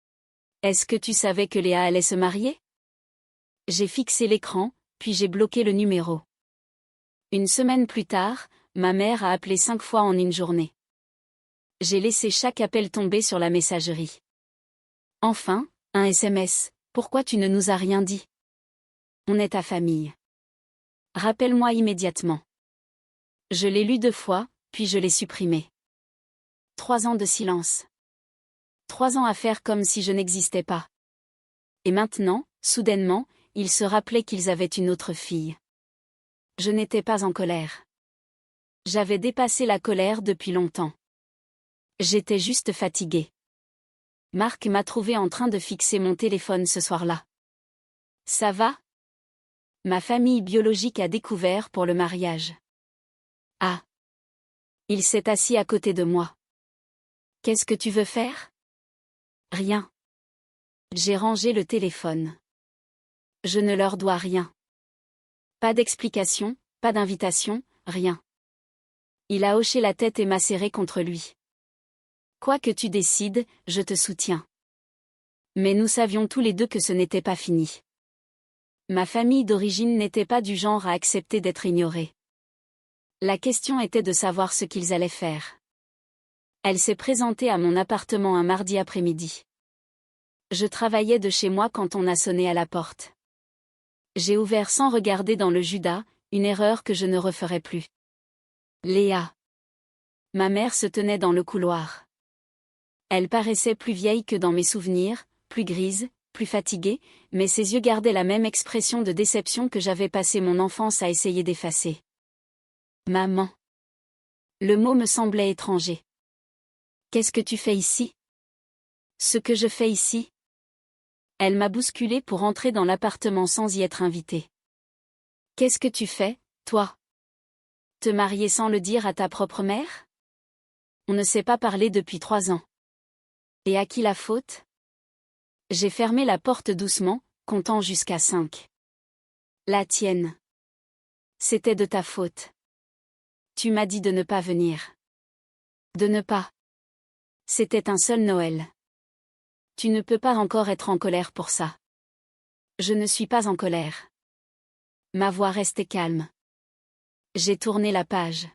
« Est-ce que tu savais que Léa allait se marier ?» J'ai fixé l'écran, puis j'ai bloqué le numéro. Une semaine plus tard, ma mère a appelé 5 fois en une journée. J'ai laissé chaque appel tomber sur la messagerie. Enfin, un SMS, « Pourquoi tu ne nous as rien dit ? On est ta famille. Rappelle-moi immédiatement. » Je l'ai lu 2 fois, puis je l'ai supprimé. 3 ans de silence. 3 ans à faire comme si je n'existais pas. Et maintenant, soudainement, ils se rappelaient qu'ils avaient une autre fille. Je n'étais pas en colère. J'avais dépassé la colère depuis longtemps. J'étais juste fatiguée. Marc m'a trouvé en train de fixer mon téléphone ce soir-là. Ça va ? Ma famille biologique a découvert pour le mariage. Ah. Il s'est assis à côté de moi. Qu'est-ce que tu veux faire ? Rien. J'ai rangé le téléphone. Je ne leur dois rien. Pas d'explication, pas d'invitation, rien. Il a hoché la tête et m'a serré contre lui. Quoi que tu décides, je te soutiens. Mais nous savions tous les deux que ce n'était pas fini. Ma famille d'origine n'était pas du genre à accepter d'être ignorée. La question était de savoir ce qu'ils allaient faire. Elle s'est présentée à mon appartement un mardi après-midi. Je travaillais de chez moi quand on a sonné à la porte. J'ai ouvert sans regarder dans le Judas, une erreur que je ne referai plus. Léa. Ma mère se tenait dans le couloir. Elle paraissait plus vieille que dans mes souvenirs, plus grise, plus fatiguée, mais ses yeux gardaient la même expression de déception que j'avais passé mon enfance à essayer d'effacer. Maman. Le mot me semblait étranger. Qu'est-ce que tu fais ici ? Ce que je fais ici ? Elle m'a bousculé pour entrer dans l'appartement sans y être invitée. Qu'est-ce que tu fais, toi? Te marier sans le dire à ta propre mère? On ne s'est pas parlé depuis 3 ans. Et à qui la faute? J'ai fermé la porte doucement, comptant jusqu'à 5. La tienne. C'était de ta faute. Tu m'as dit de ne pas venir. De ne pas. C'était un seul Noël. Tu ne peux pas encore être en colère pour ça. Je ne suis pas en colère. Ma voix restait calme. J'ai tourné la page.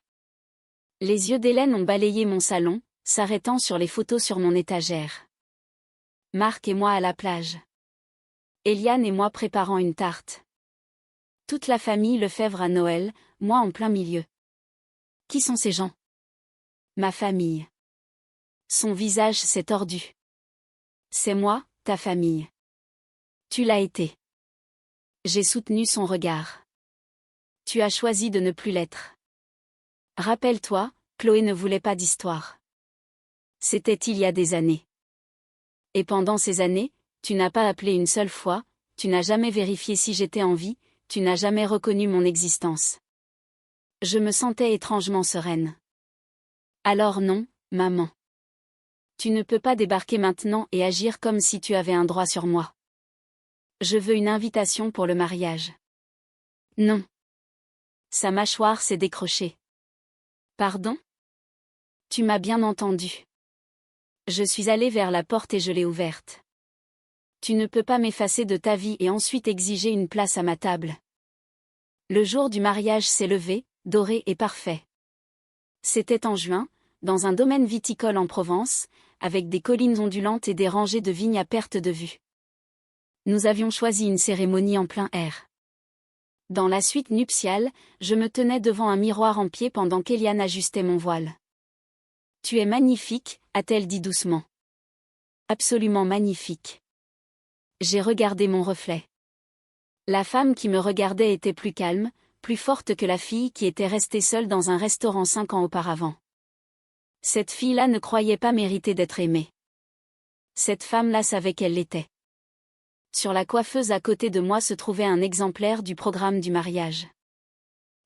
Les yeux d'Hélène ont balayé mon salon, s'arrêtant sur les photos sur mon étagère. Marc et moi à la plage. Eliane et moi préparant une tarte. Toute la famille Lefebvre à Noël, moi en plein milieu. Qui sont ces gens? Ma famille. Son visage s'est tordu. C'est moi, ta famille. Tu l'as été. J'ai soutenu son regard. Tu as choisi de ne plus l'être. Rappelle-toi, Chloé ne voulait pas d'histoire. C'était il y a des années. Et pendant ces années, tu n'as pas appelé une seule fois, tu n'as jamais vérifié si j'étais en vie, tu n'as jamais reconnu mon existence. Je me sentais étrangement sereine. Alors non, maman. Tu ne peux pas débarquer maintenant et agir comme si tu avais un droit sur moi. Je veux une invitation pour le mariage. Non. Sa mâchoire s'est décrochée. Pardon? Tu m'as bien entendu. Je suis allée vers la porte et je l'ai ouverte. Tu ne peux pas m'effacer de ta vie et ensuite exiger une place à ma table. Le jour du mariage s'est levé, doré et parfait. C'était en juin, dans un domaine viticole en Provence, avec des collines ondulantes et des rangées de vignes à perte de vue. Nous avions choisi une cérémonie en plein air. Dans la suite nuptiale, je me tenais devant un miroir en pied pendant qu'Eliane ajustait mon voile. « Tu es magnifique », a-t-elle dit doucement. « Absolument magnifique. » J'ai regardé mon reflet. La femme qui me regardait était plus calme, plus forte que la fille qui était restée seule dans un restaurant 5 ans auparavant. Cette fille-là ne croyait pas mériter d'être aimée. Cette femme-là savait qu'elle l'était. Sur la coiffeuse à côté de moi se trouvait un exemplaire du programme du mariage.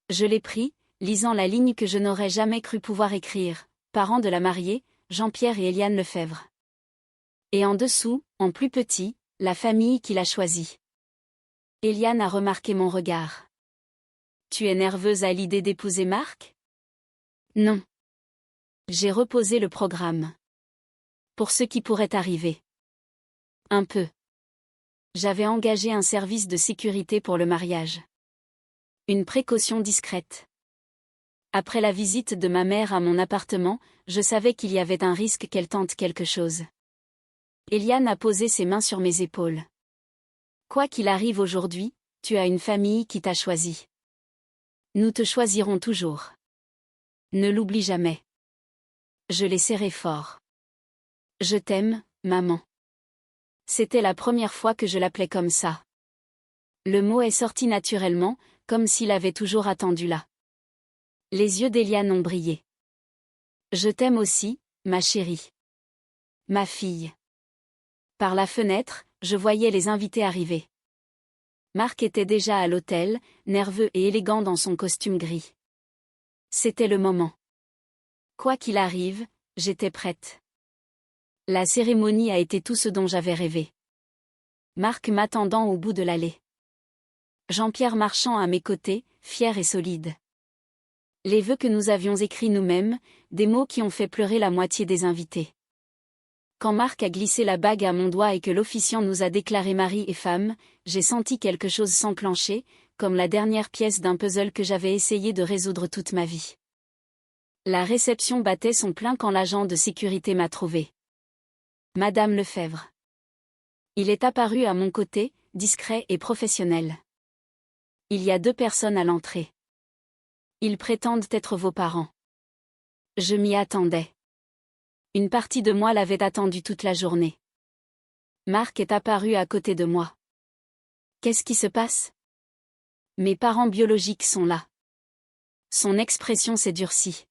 Je l'ai pris, lisant la ligne que je n'aurais jamais cru pouvoir écrire, parents de la mariée, Jean-Pierre et Eliane Lefebvre. Et en dessous, en plus petit, la famille qui l'a choisie. Eliane a remarqué mon regard. Tu es nerveuse à l'idée d'épouser Marc? Non. J'ai reposé le programme. Pour ce qui pourrait arriver. Un peu. J'avais engagé un service de sécurité pour le mariage. Une précaution discrète. Après la visite de ma mère à mon appartement, je savais qu'il y avait un risque qu'elle tente quelque chose. Eliane a posé ses mains sur mes épaules. Quoi qu'il arrive aujourd'hui, tu as une famille qui t'a choisi. Nous te choisirons toujours. Ne l'oublie jamais. Je l'ai serré fort. Je t'aime, maman. C'était la première fois que je l'appelais comme ça. Le mot est sorti naturellement, comme s'il avait toujours attendu là. Les yeux d'Eliane ont brillé. Je t'aime aussi, ma chérie. Ma fille. Par la fenêtre, je voyais les invités arriver. Marc était déjà à l'hôtel, nerveux et élégant dans son costume gris. C'était le moment. Quoi qu'il arrive, j'étais prête. La cérémonie a été tout ce dont j'avais rêvé. Marc m'attendant au bout de l'allée. Jean-Pierre marchant à mes côtés, fier et solide. Les vœux que nous avions écrits nous-mêmes, des mots qui ont fait pleurer la moitié des invités. Quand Marc a glissé la bague à mon doigt et que l'officiant nous a déclaré mari et femme, j'ai senti quelque chose s'enclencher, comme la dernière pièce d'un puzzle que j'avais essayé de résoudre toute ma vie. La réception battait son plein quand l'agent de sécurité m'a trouvé. Madame Lefebvre. Il est apparu à mon côté, discret et professionnel. Il y a 2 personnes à l'entrée. Ils prétendent être vos parents. Je m'y attendais. Une partie de moi l'avait attendu toute la journée. Marc est apparu à côté de moi. Qu'est-ce qui se passe? Mes parents biologiques sont là. Son expression s'est durcie.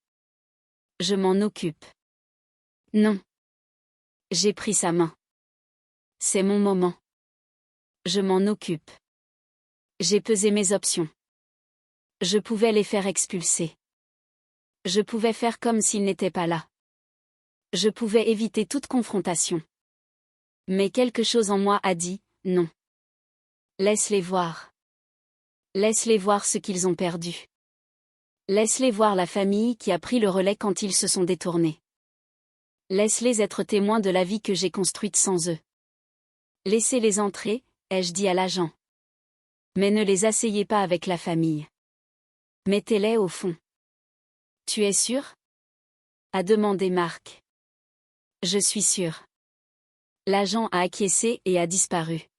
Je m'en occupe. Non. J'ai pris sa main. C'est mon moment. Je m'en occupe. J'ai pesé mes options. Je pouvais les faire expulser. Je pouvais faire comme s'ils n'étaient pas là. Je pouvais éviter toute confrontation. Mais quelque chose en moi a dit, non. Laisse-les voir. Laisse-les voir ce qu'ils ont perdu. Laisse-les voir la famille qui a pris le relais quand ils se sont détournés. Laisse-les être témoins de la vie que j'ai construite sans eux. Laissez-les entrer, ai-je dit à l'agent. Mais ne les asseyez pas avec la famille. Mettez-les au fond. Tu es sûr? A demandé Marc. Je suis sûr. L'agent a acquiescé et a disparu.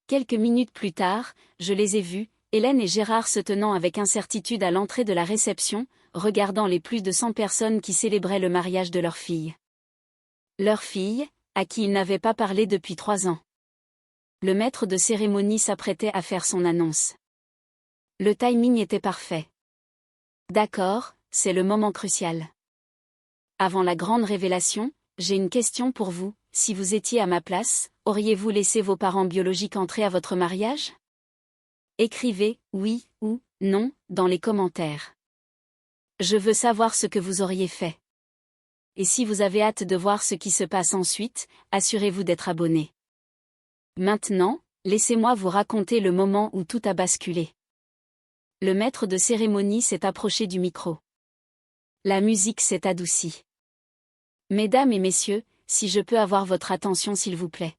Quelques minutes plus tard, je les ai vus, Hélène et Gérard se tenant avec incertitude à l'entrée de la réception, regardant les plus de 100 personnes qui célébraient le mariage de leur fille. Leur fille, à qui ils n'avaient pas parlé depuis 3 ans. Le maître de cérémonie s'apprêtait à faire son annonce. Le timing était parfait. D'accord, c'est le moment crucial. Avant la grande révélation, j'ai une question pour vous, si vous étiez à ma place, auriez-vous laissé vos parents biologiques entrer à votre mariage? Écrivez « oui » ou « non » dans les commentaires. Je veux savoir ce que vous auriez fait. Et si vous avez hâte de voir ce qui se passe ensuite, assurez-vous d'être abonné. Maintenant, laissez-moi vous raconter le moment où tout a basculé. Le maître de cérémonie s'est approché du micro. La musique s'est adoucie. Mesdames et messieurs, si je peux avoir votre attention s'il vous plaît.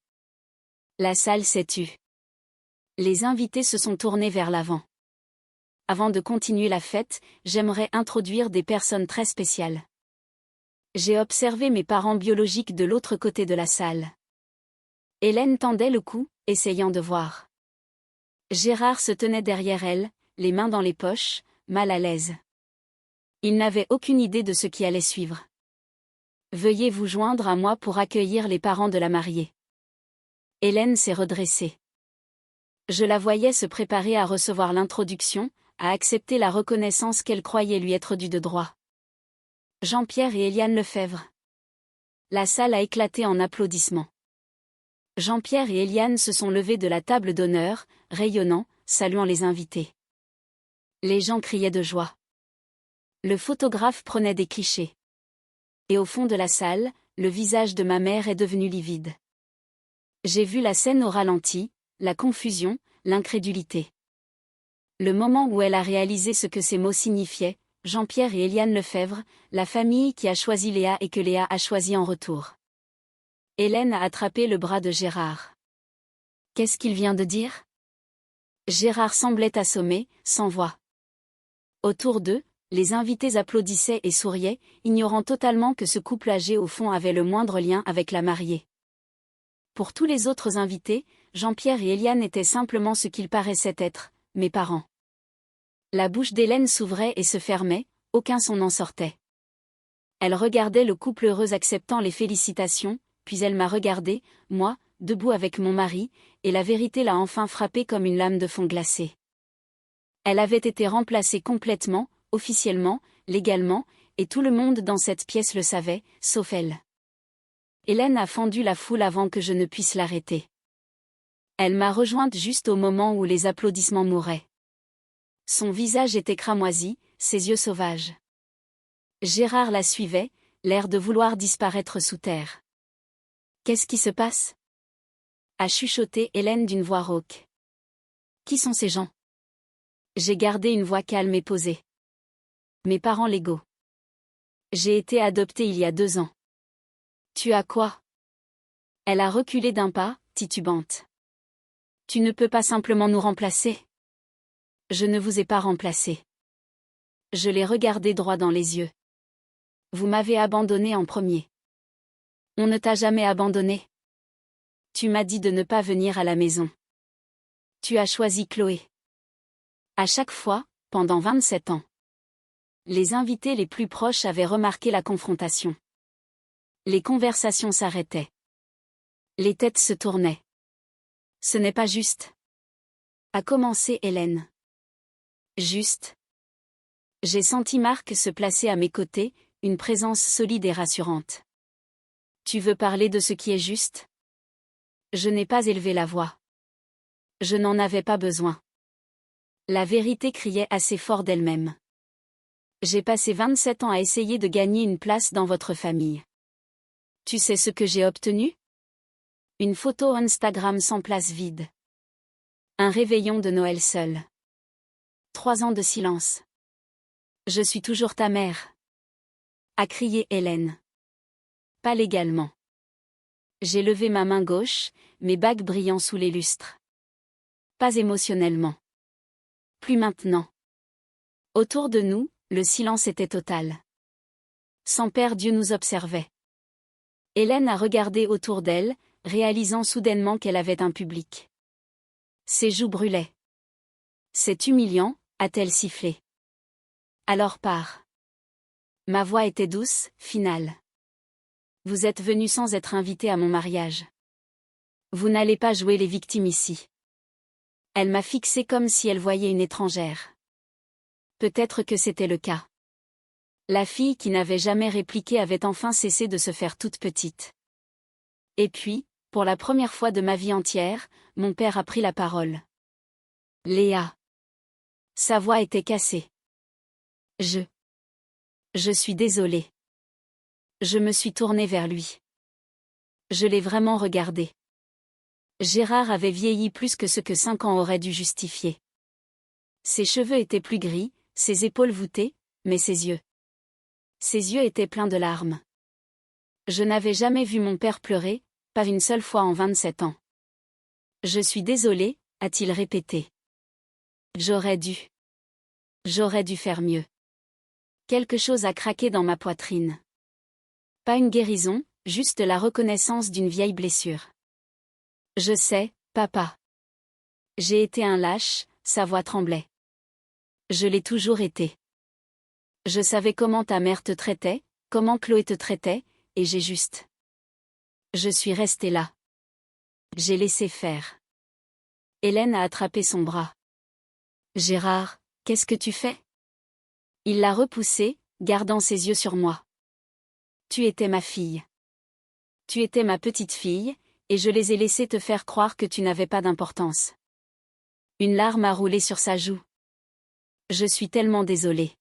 La salle s'est tue. Les invités se sont tournés vers l'avant. Avant de continuer la fête, j'aimerais introduire des personnes très spéciales. J'ai observé mes parents biologiques de l'autre côté de la salle. Hélène tendait le cou, essayant de voir. Gérard se tenait derrière elle, les mains dans les poches, mal à l'aise. Il n'avait aucune idée de ce qui allait suivre. Veuillez vous joindre à moi pour accueillir les parents de la mariée. Hélène s'est redressée. Je la voyais se préparer à recevoir l'introduction, à accepter la reconnaissance qu'elle croyait lui être due de droit. Jean-Pierre et Éliane Lefebvre. La salle a éclaté en applaudissements. Jean-Pierre et Éliane se sont levés de la table d'honneur, rayonnant, saluant les invités. Les gens criaient de joie. Le photographe prenait des clichés. Et au fond de la salle, le visage de ma mère est devenu livide. J'ai vu la scène au ralenti, la confusion, l'incrédulité. Le moment où elle a réalisé ce que ces mots signifiaient, Jean-Pierre et Éliane Lefebvre, la famille qui a choisi Léa et que Léa a choisi en retour. Hélène a attrapé le bras de Gérard. Qu'est-ce qu'il vient de dire? Gérard semblait assommé, sans voix. Autour d'eux, les invités applaudissaient et souriaient, ignorant totalement que ce couple âgé au fond avait le moindre lien avec la mariée. Pour tous les autres invités, Jean-Pierre et Éliane étaient simplement ce qu'ils paraissaient être, mes parents. La bouche d'Hélène s'ouvrait et se fermait, aucun son n'en sortait. Elle regardait le couple heureux acceptant les félicitations, puis elle m'a regardé, moi, debout avec mon mari, et la vérité l'a enfin frappée comme une lame de fond glacée. Elle avait été remplacée complètement, officiellement, légalement, et tout le monde dans cette pièce le savait, sauf elle. Hélène a fendu la foule avant que je ne puisse l'arrêter. Elle m'a rejointe juste au moment où les applaudissements mouraient. Son visage était cramoisi, ses yeux sauvages. Gérard la suivait, l'air de vouloir disparaître sous terre. Qu'est-ce qui se passe? A chuchoté Hélène d'une voix rauque. Qui sont ces gens? J'ai gardé une voix calme et posée. Mes parents légaux. J'ai été adoptée il y a 2 ans. Tu as quoi? Elle a reculé d'un pas, titubante. Tu ne peux pas simplement nous remplacer? Je ne vous ai pas remplacé. Je l'ai regardé droit dans les yeux. Vous m'avez abandonné en premier. On ne t'a jamais abandonné. Tu m'as dit de ne pas venir à la maison. Tu as choisi Chloé. À chaque fois, pendant 27 ans. Les invités les plus proches avaient remarqué la confrontation. Les conversations s'arrêtaient. Les têtes se tournaient. Ce n'est pas juste. A commencé Hélène. Juste. J'ai senti Marc se placer à mes côtés, une présence solide et rassurante. Tu veux parler de ce qui est juste? Je n'ai pas élevé la voix. Je n'en avais pas besoin. La vérité criait assez fort d'elle-même. J'ai passé 27 ans à essayer de gagner une place dans votre famille. Tu sais ce que j'ai obtenu? Une photo Instagram sans place vide. Un réveillon de Noël seul. 3 ans de silence. Je suis toujours ta mère, a crié Hélène. Pas légalement. J'ai levé ma main gauche, mes bagues brillant sous les lustres. Pas émotionnellement. Plus maintenant. Autour de nous, le silence était total. Sans père Dieu nous observait. Hélène a regardé autour d'elle, réalisant soudainement qu'elle avait un public. Ses joues brûlaient. C'est humiliant, a-t-elle sifflé. Alors pars. Ma voix était douce, finale. Vous êtes venu sans être invité à mon mariage. Vous n'allez pas jouer les victimes ici. Elle m'a fixé comme si elle voyait une étrangère. Peut-être que c'était le cas. La fille qui n'avait jamais répliqué avait enfin cessé de se faire toute petite. Et puis, pour la première fois de ma vie entière, mon père a pris la parole. Léa. Sa voix était cassée. Je suis désolée. Je me suis tournée vers lui. Je l'ai vraiment regardé. Gérard avait vieilli plus que ce que 5 ans auraient dû justifier. Ses cheveux étaient plus gris, ses épaules voûtées, mais ses yeux. Ses yeux étaient pleins de larmes. Je n'avais jamais vu mon père pleurer, pas une seule fois en 27 ans. Je suis désolé, a-t-il répété. J'aurais dû faire mieux. Quelque chose a craqué dans ma poitrine. Pas une guérison, juste la reconnaissance d'une vieille blessure. Je sais, papa. J'ai été un lâche, sa voix tremblait. Je l'ai toujours été. Je savais comment ta mère te traitait, comment Chloé te traitait, et je suis restée là. J'ai laissé faire. Hélène a attrapé son bras. Gérard, qu'est-ce que tu fais? Il l'a repoussée, gardant ses yeux sur moi. Tu étais ma fille. Tu étais ma petite fille, et je les ai laissés te faire croire que tu n'avais pas d'importance. Une larme a roulé sur sa joue. Je suis tellement désolée.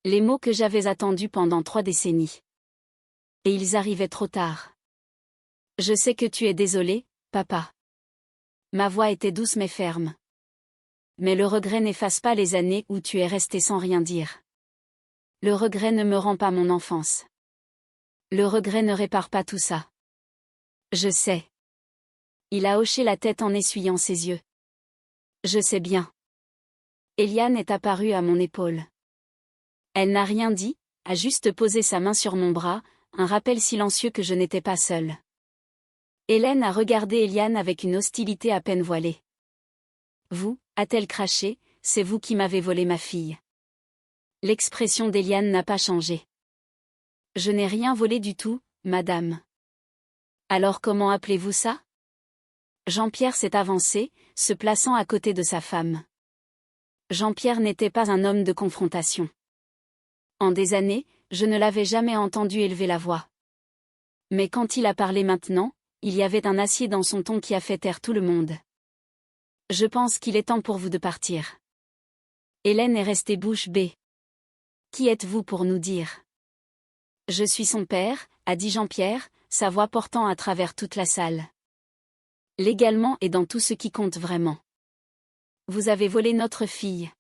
Les mots que j'avais attendus pendant 3 décennies. Et ils arrivaient trop tard. Je sais que tu es désolé, papa. Ma voix était douce mais ferme. Mais le regret n'efface pas les années où tu es resté sans rien dire. Le regret ne me rend pas mon enfance. Le regret ne répare pas tout ça. Je sais. Il a hoché la tête en essuyant ses yeux. Je sais bien. Eliane est apparue à mon épaule. Elle n'a rien dit, a juste posé sa main sur mon bras, un rappel silencieux que je n'étais pas seule. Hélène a regardé Eliane avec une hostilité à peine voilée. Vous, a-t-elle craché, c'est vous qui m'avez volé ma fille. L'expression d'Eliane n'a pas changé. Je n'ai rien volé du tout, madame. Alors comment appelez-vous ça? Jean-Pierre s'est avancé, se plaçant à côté de sa femme. Jean-Pierre n'était pas un homme de confrontation. En des années, je ne l'avais jamais entendu élever la voix. Mais quand il a parlé maintenant, il y avait un acier dans son ton qui a fait taire tout le monde. Je pense qu'il est temps pour vous de partir. Hélène est restée bouche bée. Qui êtes-vous pour nous dire? Je suis son père, a dit Jean-Pierre, sa voix portant à travers toute la salle. Légalement et dans tout ce qui compte vraiment. Vous avez volé notre fille.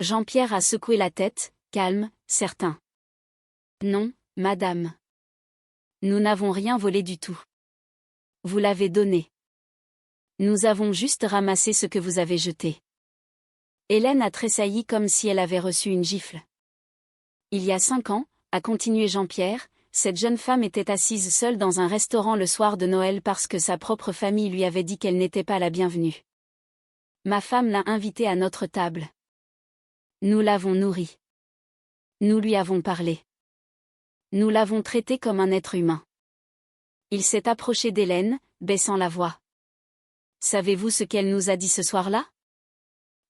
Jean-Pierre a secoué la tête, calme, certain. Non, madame. Nous n'avons rien volé du tout. Vous l'avez donné. Nous avons juste ramassé ce que vous avez jeté. Hélène a tressailli comme si elle avait reçu une gifle. Il y a 5 ans, a continué Jean-Pierre, cette jeune femme était assise seule dans un restaurant le soir de Noël parce que sa propre famille lui avait dit qu'elle n'était pas la bienvenue. Ma femme l'a invitée à notre table. Nous l'avons nourrie. Nous lui avons parlé. Nous l'avons traité comme un être humain. Il s'est approché d'Hélène, baissant la voix. Savez-vous ce qu'elle nous a dit ce soir-là?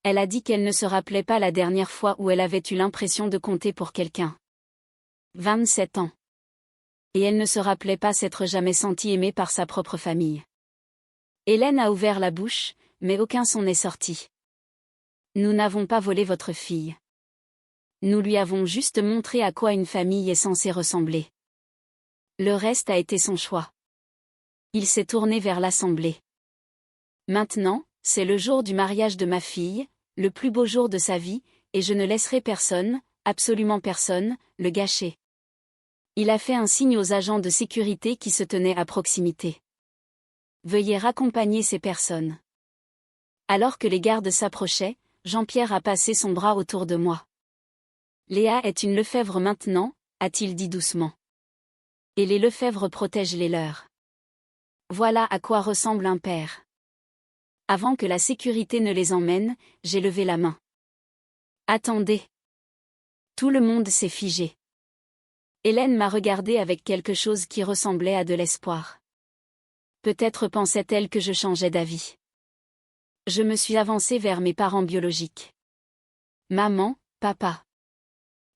Elle a dit qu'elle ne se rappelait pas la dernière fois où elle avait eu l'impression de compter pour quelqu'un. 27 ans. Et elle ne se rappelait pas s'être jamais sentie aimée par sa propre famille. Hélène a ouvert la bouche, mais aucun son n'est sorti. Nous n'avons pas volé votre fille. Nous lui avons juste montré à quoi une famille est censée ressembler. Le reste a été son choix. Il s'est tourné vers l'Assemblée. Maintenant, c'est le jour du mariage de ma fille, le plus beau jour de sa vie, et je ne laisserai personne, absolument personne, le gâcher. Il a fait un signe aux agents de sécurité qui se tenaient à proximité. Veuillez raccompagner ces personnes. Alors que les gardes s'approchaient, Jean-Pierre a passé son bras autour de moi. Léa est une Lefebvre maintenant, a-t-il dit doucement. Et les Lefebvre protègent les leurs. Voilà à quoi ressemble un père. Avant que la sécurité ne les emmène, j'ai levé la main. Attendez. Tout le monde s'est figé. Hélène m'a regardé avec quelque chose qui ressemblait à de l'espoir. Peut-être pensait-elle que je changeais d'avis. Je me suis avancée vers mes parents biologiques. Maman, papa.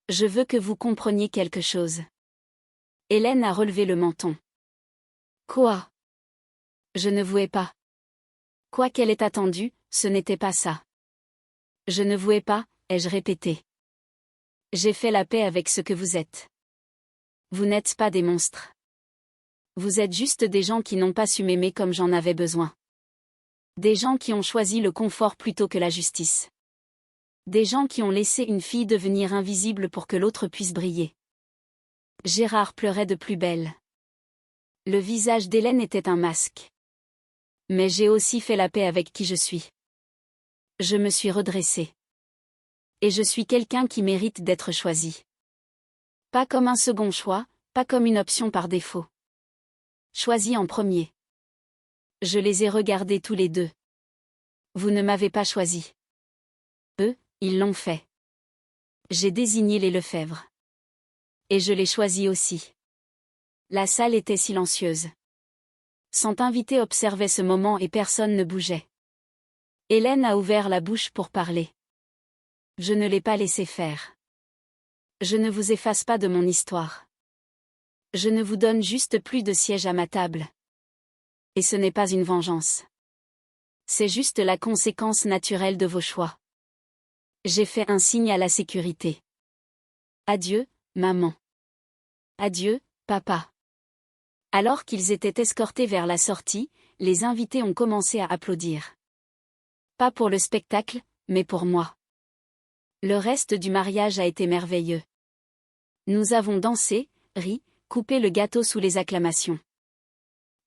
Je veux que vous compreniez quelque chose. Hélène a relevé le menton. Quoi? Je ne vouais pas. Quoi qu'elle ait attendu, ce n'était pas ça. Je ne vouais pas, ai-je répété. J'ai fait la paix avec ce que vous êtes. Vous n'êtes pas des monstres. Vous êtes juste des gens qui n'ont pas su m'aimer comme j'en avais besoin. Des gens qui ont choisi le confort plutôt que la justice. Des gens qui ont laissé une fille devenir invisible pour que l'autre puisse briller. Gérard pleurait de plus belle. Le visage d'Hélène était un masque. Mais j'ai aussi fait la paix avec qui je suis. Je me suis redressée. Et je suis quelqu'un qui mérite d'être choisi. Pas comme un second choix, pas comme une option par défaut. Choisi en premier. Je les ai regardés tous les deux. Vous ne m'avez pas choisi. Eux, ils l'ont fait. J'ai désigné les Lefebvre. Et je les choisis aussi. La salle était silencieuse. 100 invités observaient ce moment et personne ne bougeait. Hélène a ouvert la bouche pour parler. Je ne l'ai pas laissé faire. Je ne vous efface pas de mon histoire. Je ne vous donne juste plus de sièges à ma table. Et ce n'est pas une vengeance. C'est juste la conséquence naturelle de vos choix. J'ai fait un signe à la sécurité. Adieu, maman. Adieu, papa. Alors qu'ils étaient escortés vers la sortie, les invités ont commencé à applaudir. Pas pour le spectacle, mais pour moi. Le reste du mariage a été merveilleux. Nous avons dansé, ri, coupé le gâteau sous les acclamations.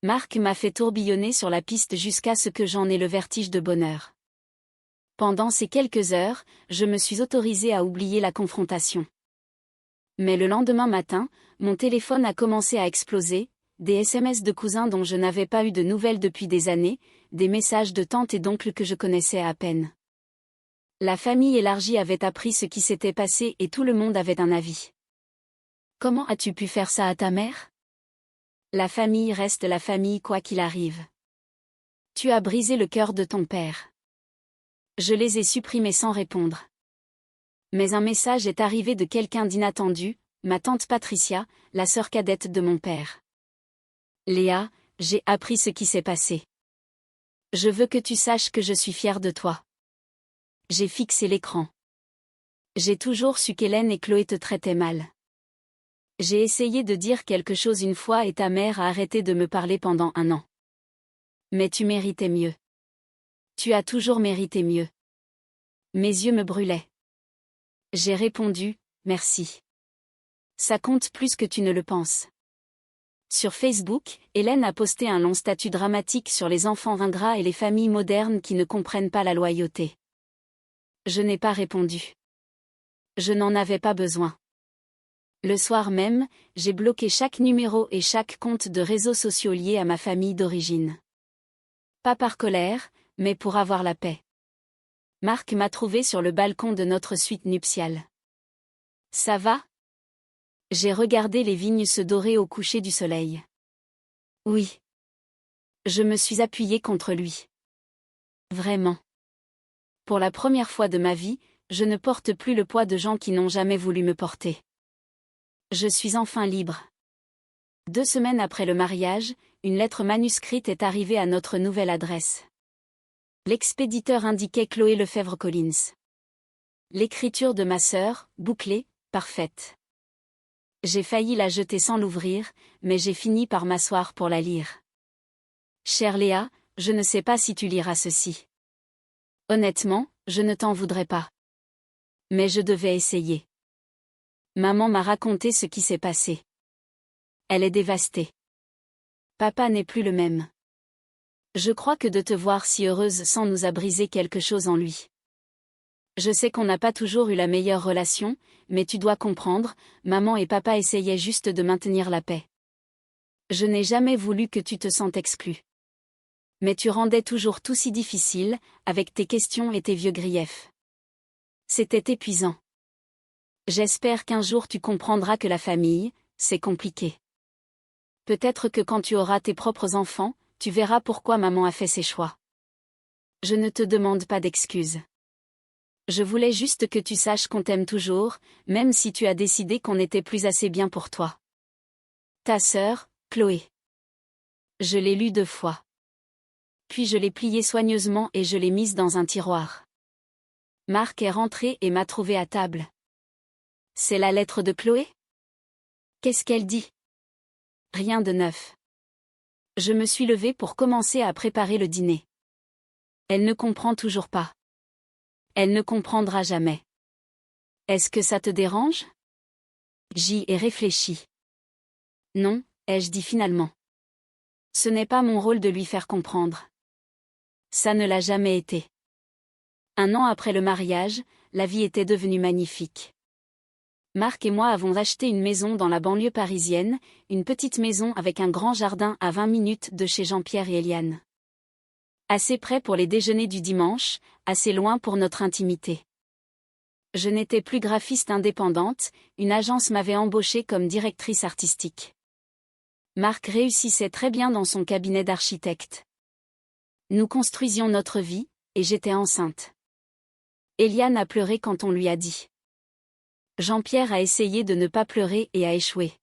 Marc m'a fait tourbillonner sur la piste jusqu'à ce que j'en ai le vertige de bonheur. Pendant ces quelques heures, je me suis autorisée à oublier la confrontation. Mais le lendemain matin, mon téléphone a commencé à exploser, des SMS de cousins dont je n'avais pas eu de nouvelles depuis des années, des messages de tantes et d'oncles que je connaissais à peine. La famille élargie avait appris ce qui s'était passé et tout le monde avait un avis. Comment as-tu pu faire ça à ta mère? La famille reste la famille quoi qu'il arrive. Tu as brisé le cœur de ton père. Je les ai supprimés sans répondre. Mais un message est arrivé de quelqu'un d'inattendu, ma tante Patricia, la sœur cadette de mon père. Léa, j'ai appris ce qui s'est passé. Je veux que tu saches que je suis fière de toi. J'ai fixé l'écran. J'ai toujours su qu'Hélène et Chloé te traitaient mal. J'ai essayé de dire quelque chose une fois et ta mère a arrêté de me parler pendant 1 an. Mais tu méritais mieux. Tu as toujours mérité mieux. Mes yeux me brûlaient. J'ai répondu, merci. Ça compte plus que tu ne le penses. Sur Facebook, Hélène a posté un long statut dramatique sur les enfants ingrats et les familles modernes qui ne comprennent pas la loyauté. Je n'ai pas répondu. Je n'en avais pas besoin. Le soir même, j'ai bloqué chaque numéro et chaque compte de réseaux sociaux liés à ma famille d'origine. Pas par colère, mais pour avoir la paix. Marc m'a trouvé sur le balcon de notre suite nuptiale. Ça va? J'ai regardé les vignes se dorer au coucher du soleil. Oui. Je me suis appuyée contre lui. Vraiment. Pour la première fois de ma vie, je ne porte plus le poids de gens qui n'ont jamais voulu me porter. Je suis enfin libre. 2 semaines après le mariage, une lettre manuscrite est arrivée à notre nouvelle adresse. L'expéditeur indiquait Chloé Lefebvre Collins. L'écriture de ma sœur, bouclée, parfaite. J'ai failli la jeter sans l'ouvrir, mais j'ai fini par m'asseoir pour la lire. Chère Léa, je ne sais pas si tu liras ceci. Honnêtement, je ne t'en voudrais pas. Mais je devais essayer. Maman m'a raconté ce qui s'est passé. Elle est dévastée. Papa n'est plus le même. Je crois que de te voir si heureuse sans nous a brisé quelque chose en lui. Je sais qu'on n'a pas toujours eu la meilleure relation, mais tu dois comprendre, maman et papa essayaient juste de maintenir la paix. Je n'ai jamais voulu que tu te sentes exclue. Mais tu rendais toujours tout si difficile, avec tes questions et tes vieux griefs. C'était épuisant. J'espère qu'un jour tu comprendras que la famille, c'est compliqué. Peut-être que quand tu auras tes propres enfants, tu verras pourquoi maman a fait ses choix. Je ne te demande pas d'excuses. Je voulais juste que tu saches qu'on t'aime toujours, même si tu as décidé qu'on n'était plus assez bien pour toi. Ta sœur, Chloé. Je l'ai lu 2 fois. Puis je l'ai pliée soigneusement et je l'ai mise dans un tiroir. Marc est rentré et m'a trouvé à table. C'est la lettre de Chloé? Qu'est-ce qu'elle dit? Rien de neuf. Je me suis levée pour commencer à préparer le dîner. Elle ne comprend toujours pas. Elle ne comprendra jamais. Est-ce que ça te dérange? J'y ai réfléchi. Non, ai-je dit finalement. Ce n'est pas mon rôle de lui faire comprendre. Ça ne l'a jamais été. 1 an après le mariage, la vie était devenue magnifique. Marc et moi avons acheté une maison dans la banlieue parisienne, une petite maison avec un grand jardin à 20 minutes de chez Jean-Pierre et Eliane. Assez près pour les déjeuners du dimanche, assez loin pour notre intimité. Je n'étais plus graphiste indépendante, une agence m'avait embauchée comme directrice artistique. Marc réussissait très bien dans son cabinet d'architecte. Nous construisions notre vie, et j'étais enceinte. Eliane a pleuré quand on lui a dit. Jean-Pierre a essayé de ne pas pleurer et a échoué.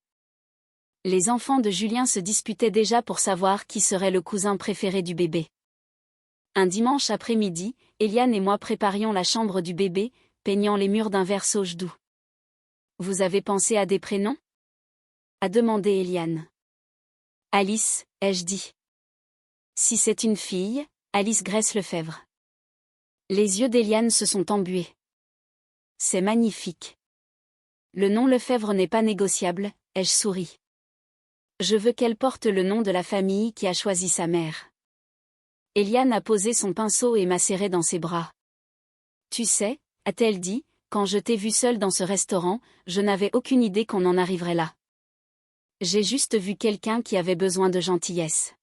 Les enfants de Julien se disputaient déjà pour savoir qui serait le cousin préféré du bébé. Un dimanche après-midi, Eliane et moi préparions la chambre du bébé, peignant les murs d'un vert sauge doux. Vous avez pensé à des prénoms? A demandé Eliane. Alice, ai-je dit. Si c'est une fille, Alice Grace Lefebvre. Les yeux d'Eliane se sont embués. C'est magnifique. Le nom Lefebvre n'est pas négociable, ai-je souri. Je veux qu'elle porte le nom de la famille qui a choisi sa mère. Eliane a posé son pinceau et m'a serré dans ses bras. Tu sais, a-t-elle dit, quand je t'ai vue seule dans ce restaurant, je n'avais aucune idée qu'on en arriverait là. J'ai juste vu quelqu'un qui avait besoin de gentillesse.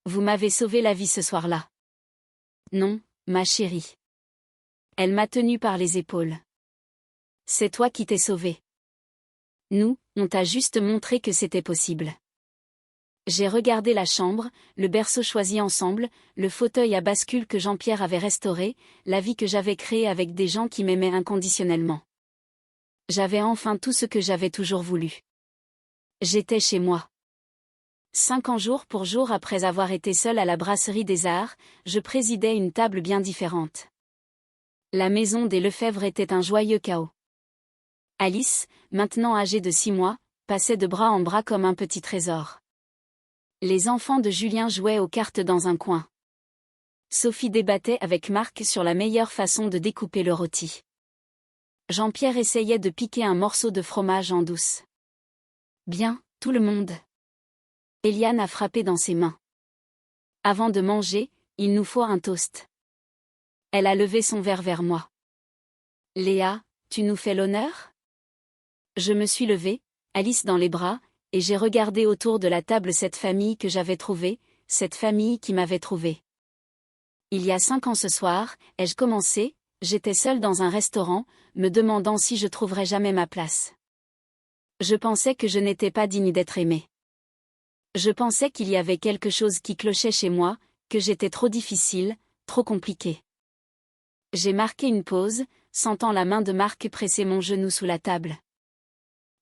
Vous m'avez sauvé la vie ce soir-là. Non, ma chérie. Elle m'a tenue par les épaules. C'est toi qui t'es sauvée. Nous, on t'a juste montré que c'était possible. J'ai regardé la chambre, le berceau choisi ensemble, le fauteuil à bascule que Jean-Pierre avait restauré, la vie que j'avais créée avec des gens qui m'aimaient inconditionnellement. J'avais enfin tout ce que j'avais toujours voulu. J'étais chez moi. 5 ans jour pour jour après avoir été seule à la Brasserie des Arts, je présidais une table bien différente. La maison des Lefebvre était un joyeux chaos. Alice, maintenant âgée de 6 mois, passait de bras en bras comme un petit trésor. Les enfants de Julien jouaient aux cartes dans un coin. Sophie débattait avec Marc sur la meilleure façon de découper le rôti. Jean-Pierre essayait de piquer un morceau de fromage en douce. Bien, tout le monde. Eliane a frappé dans ses mains. Avant de manger, il nous faut un toast. Elle a levé son verre vers moi. Léa, tu nous fais l'honneur? Je me suis levée, Alice dans les bras, et j'ai regardé autour de la table cette famille que j'avais trouvée, cette famille qui m'avait trouvée. Il y a 5 ans ce soir, ai-je commencé, j'étais seule dans un restaurant, me demandant si je trouverais jamais ma place. Je pensais que je n'étais pas digne d'être aimée. Je pensais qu'il y avait quelque chose qui clochait chez moi, que j'étais trop difficile, trop compliquée. J'ai marqué une pause, sentant la main de Marc presser mon genou sous la table.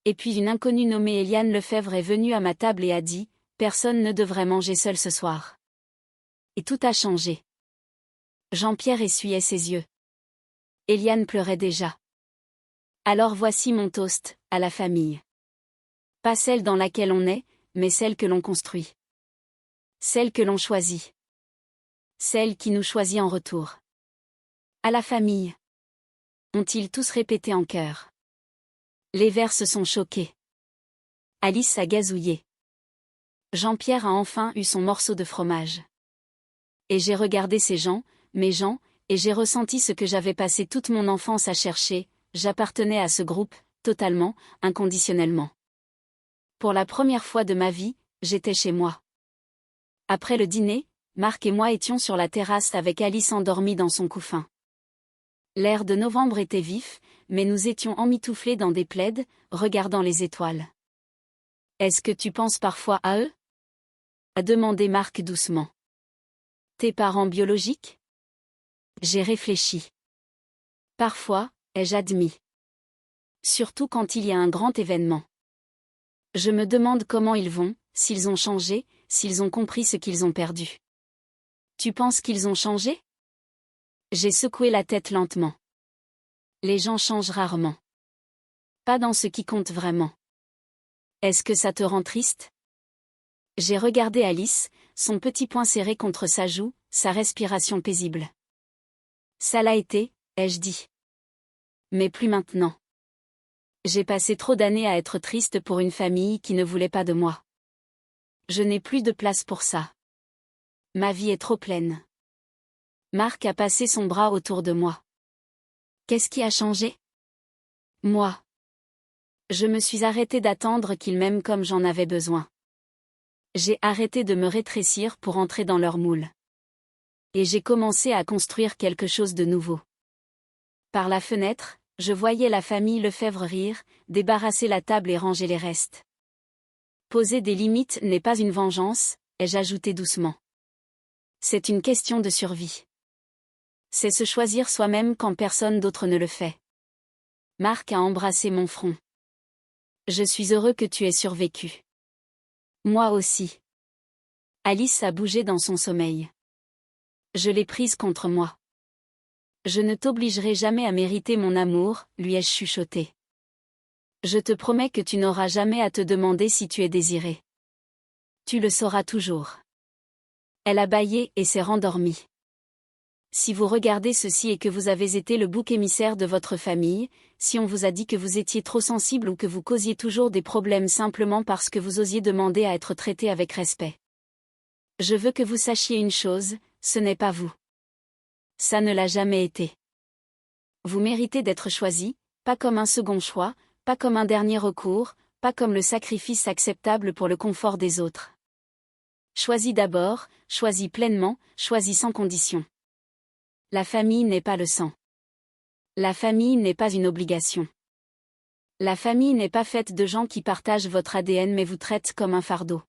Et puis une inconnue nommée Eliane Lefebvre est venue à ma table et a dit « personne ne devrait manger seul ce soir. Et tout a changé. Jean-Pierre essuyait ses yeux. Eliane pleurait déjà. Alors voici mon toast, à la famille. Pas celle dans laquelle on est, mais celle que l'on construit. Celle que l'on choisit. Celle qui nous choisit en retour. À la famille. Ont-ils tous répété en chœur. Les vers se sont choqués. Alice a gazouillé. Jean-Pierre a enfin eu son morceau de fromage. Et j'ai regardé ces gens, mes gens, et j'ai ressenti ce que j'avais passé toute mon enfance à chercher, j'appartenais à ce groupe, totalement, inconditionnellement. Pour la première fois de ma vie, j'étais chez moi. Après le dîner, Marc et moi étions sur la terrasse avec Alice endormie dans son couffin. L'air de novembre était vif, mais nous étions emmitouflés dans des plaids, regardant les étoiles. « Est-ce que tu penses parfois à eux ?» a demandé Marc doucement. « Tes parents biologiques ?» J'ai réfléchi. Parfois, ai-je admis. Surtout quand il y a un grand événement. Je me demande comment ils vont, s'ils ont changé, s'ils ont compris ce qu'ils ont perdu. Tu penses qu'ils ont changé ? J'ai secoué la tête lentement. Les gens changent rarement. Pas dans ce qui compte vraiment. Est-ce que ça te rend triste ? J'ai regardé Alice, son petit poing serré contre sa joue, sa respiration paisible. Ça l'a été, ai-je dit. Mais plus maintenant. J'ai passé trop d'années à être triste pour une famille qui ne voulait pas de moi. Je n'ai plus de place pour ça. Ma vie est trop pleine. Marc a passé son bras autour de moi. Qu'est-ce qui a changé ? Moi. Je me suis arrêtée d'attendre qu'ils m'aiment comme j'en avais besoin. J'ai arrêté de me rétrécir pour entrer dans leur moule. Et j'ai commencé à construire quelque chose de nouveau. Par la fenêtre, je voyais la famille Lefebvre rire, débarrasser la table et ranger les restes. Poser des limites n'est pas une vengeance, ai-je ajouté doucement. C'est une question de survie. C'est se choisir soi-même quand personne d'autre ne le fait. Marc a embrassé mon front. Je suis heureux que tu aies survécu. Moi aussi. Alice a bougé dans son sommeil. Je l'ai prise contre moi. Je ne t'obligerai jamais à mériter mon amour, lui ai-je chuchoté. Je te promets que tu n'auras jamais à te demander si tu es désiré. Tu le sauras toujours. Elle a bâillé et s'est rendormie. Si vous regardez ceci et que vous avez été le bouc émissaire de votre famille, si on vous a dit que vous étiez trop sensible ou que vous causiez toujours des problèmes simplement parce que vous osiez demander à être traité avec respect. Je veux que vous sachiez une chose, ce n'est pas vous. Ça ne l'a jamais été. Vous méritez d'être choisi, pas comme un second choix, pas comme un dernier recours, pas comme le sacrifice acceptable pour le confort des autres. Choisis d'abord, choisis pleinement, choisis sans condition. La famille n'est pas le sang. La famille n'est pas une obligation. La famille n'est pas faite de gens qui partagent votre ADN mais vous traitent comme un fardeau.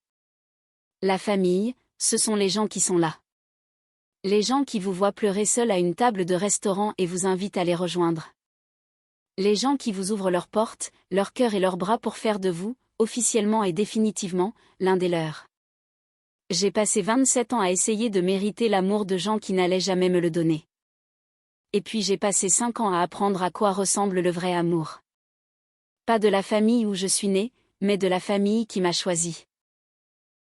La famille, ce sont les gens qui sont là. Les gens qui vous voient pleurer seul à une table de restaurant et vous invitent à les rejoindre. Les gens qui vous ouvrent leurs portes, leur cœur et leurs bras pour faire de vous, officiellement et définitivement, l'un des leurs. J'ai passé 27 ans à essayer de mériter l'amour de gens qui n'allaient jamais me le donner. Et puis j'ai passé 5 ans à apprendre à quoi ressemble le vrai amour. Pas de la famille où je suis née, mais de la famille qui m'a choisi.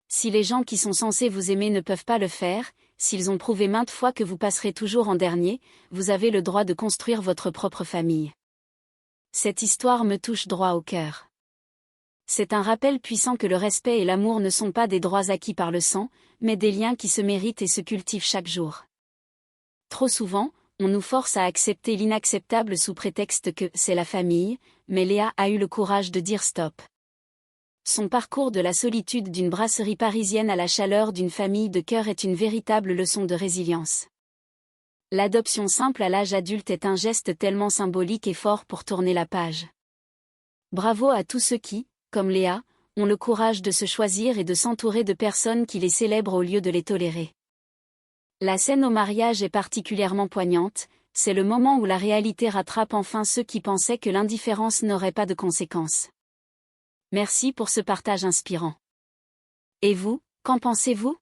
Si les gens qui sont censés vous aimer ne peuvent pas le faire, s'ils ont prouvé maintes fois que vous passerez toujours en dernier, vous avez le droit de construire votre propre famille. Cette histoire me touche droit au cœur. C'est un rappel puissant que le respect et l'amour ne sont pas des droits acquis par le sang, mais des liens qui se méritent et se cultivent chaque jour. Trop souvent, on nous force à accepter l'inacceptable sous prétexte que c'est la famille, mais Léa a eu le courage de dire stop. Son parcours de la solitude d'une brasserie parisienne à la chaleur d'une famille de cœur est une véritable leçon de résilience. L'adoption simple à l'âge adulte est un geste tellement symbolique et fort pour tourner la page. Bravo à tous ceux qui, comme Léa, ont le courage de se choisir et de s'entourer de personnes qui les célèbrent au lieu de les tolérer. La scène au mariage est particulièrement poignante, c'est le moment où la réalité rattrape enfin ceux qui pensaient que l'indifférence n'aurait pas de conséquences. Merci pour ce partage inspirant. Et vous, qu'en pensez-vous?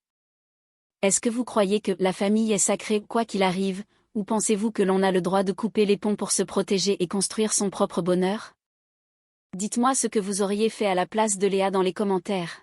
Est-ce que vous croyez que la famille est sacrée quoi qu'il arrive, ou pensez-vous que l'on a le droit de couper les ponts pour se protéger et construire son propre bonheur? Dites-moi ce que vous auriez fait à la place de Léa dans les commentaires.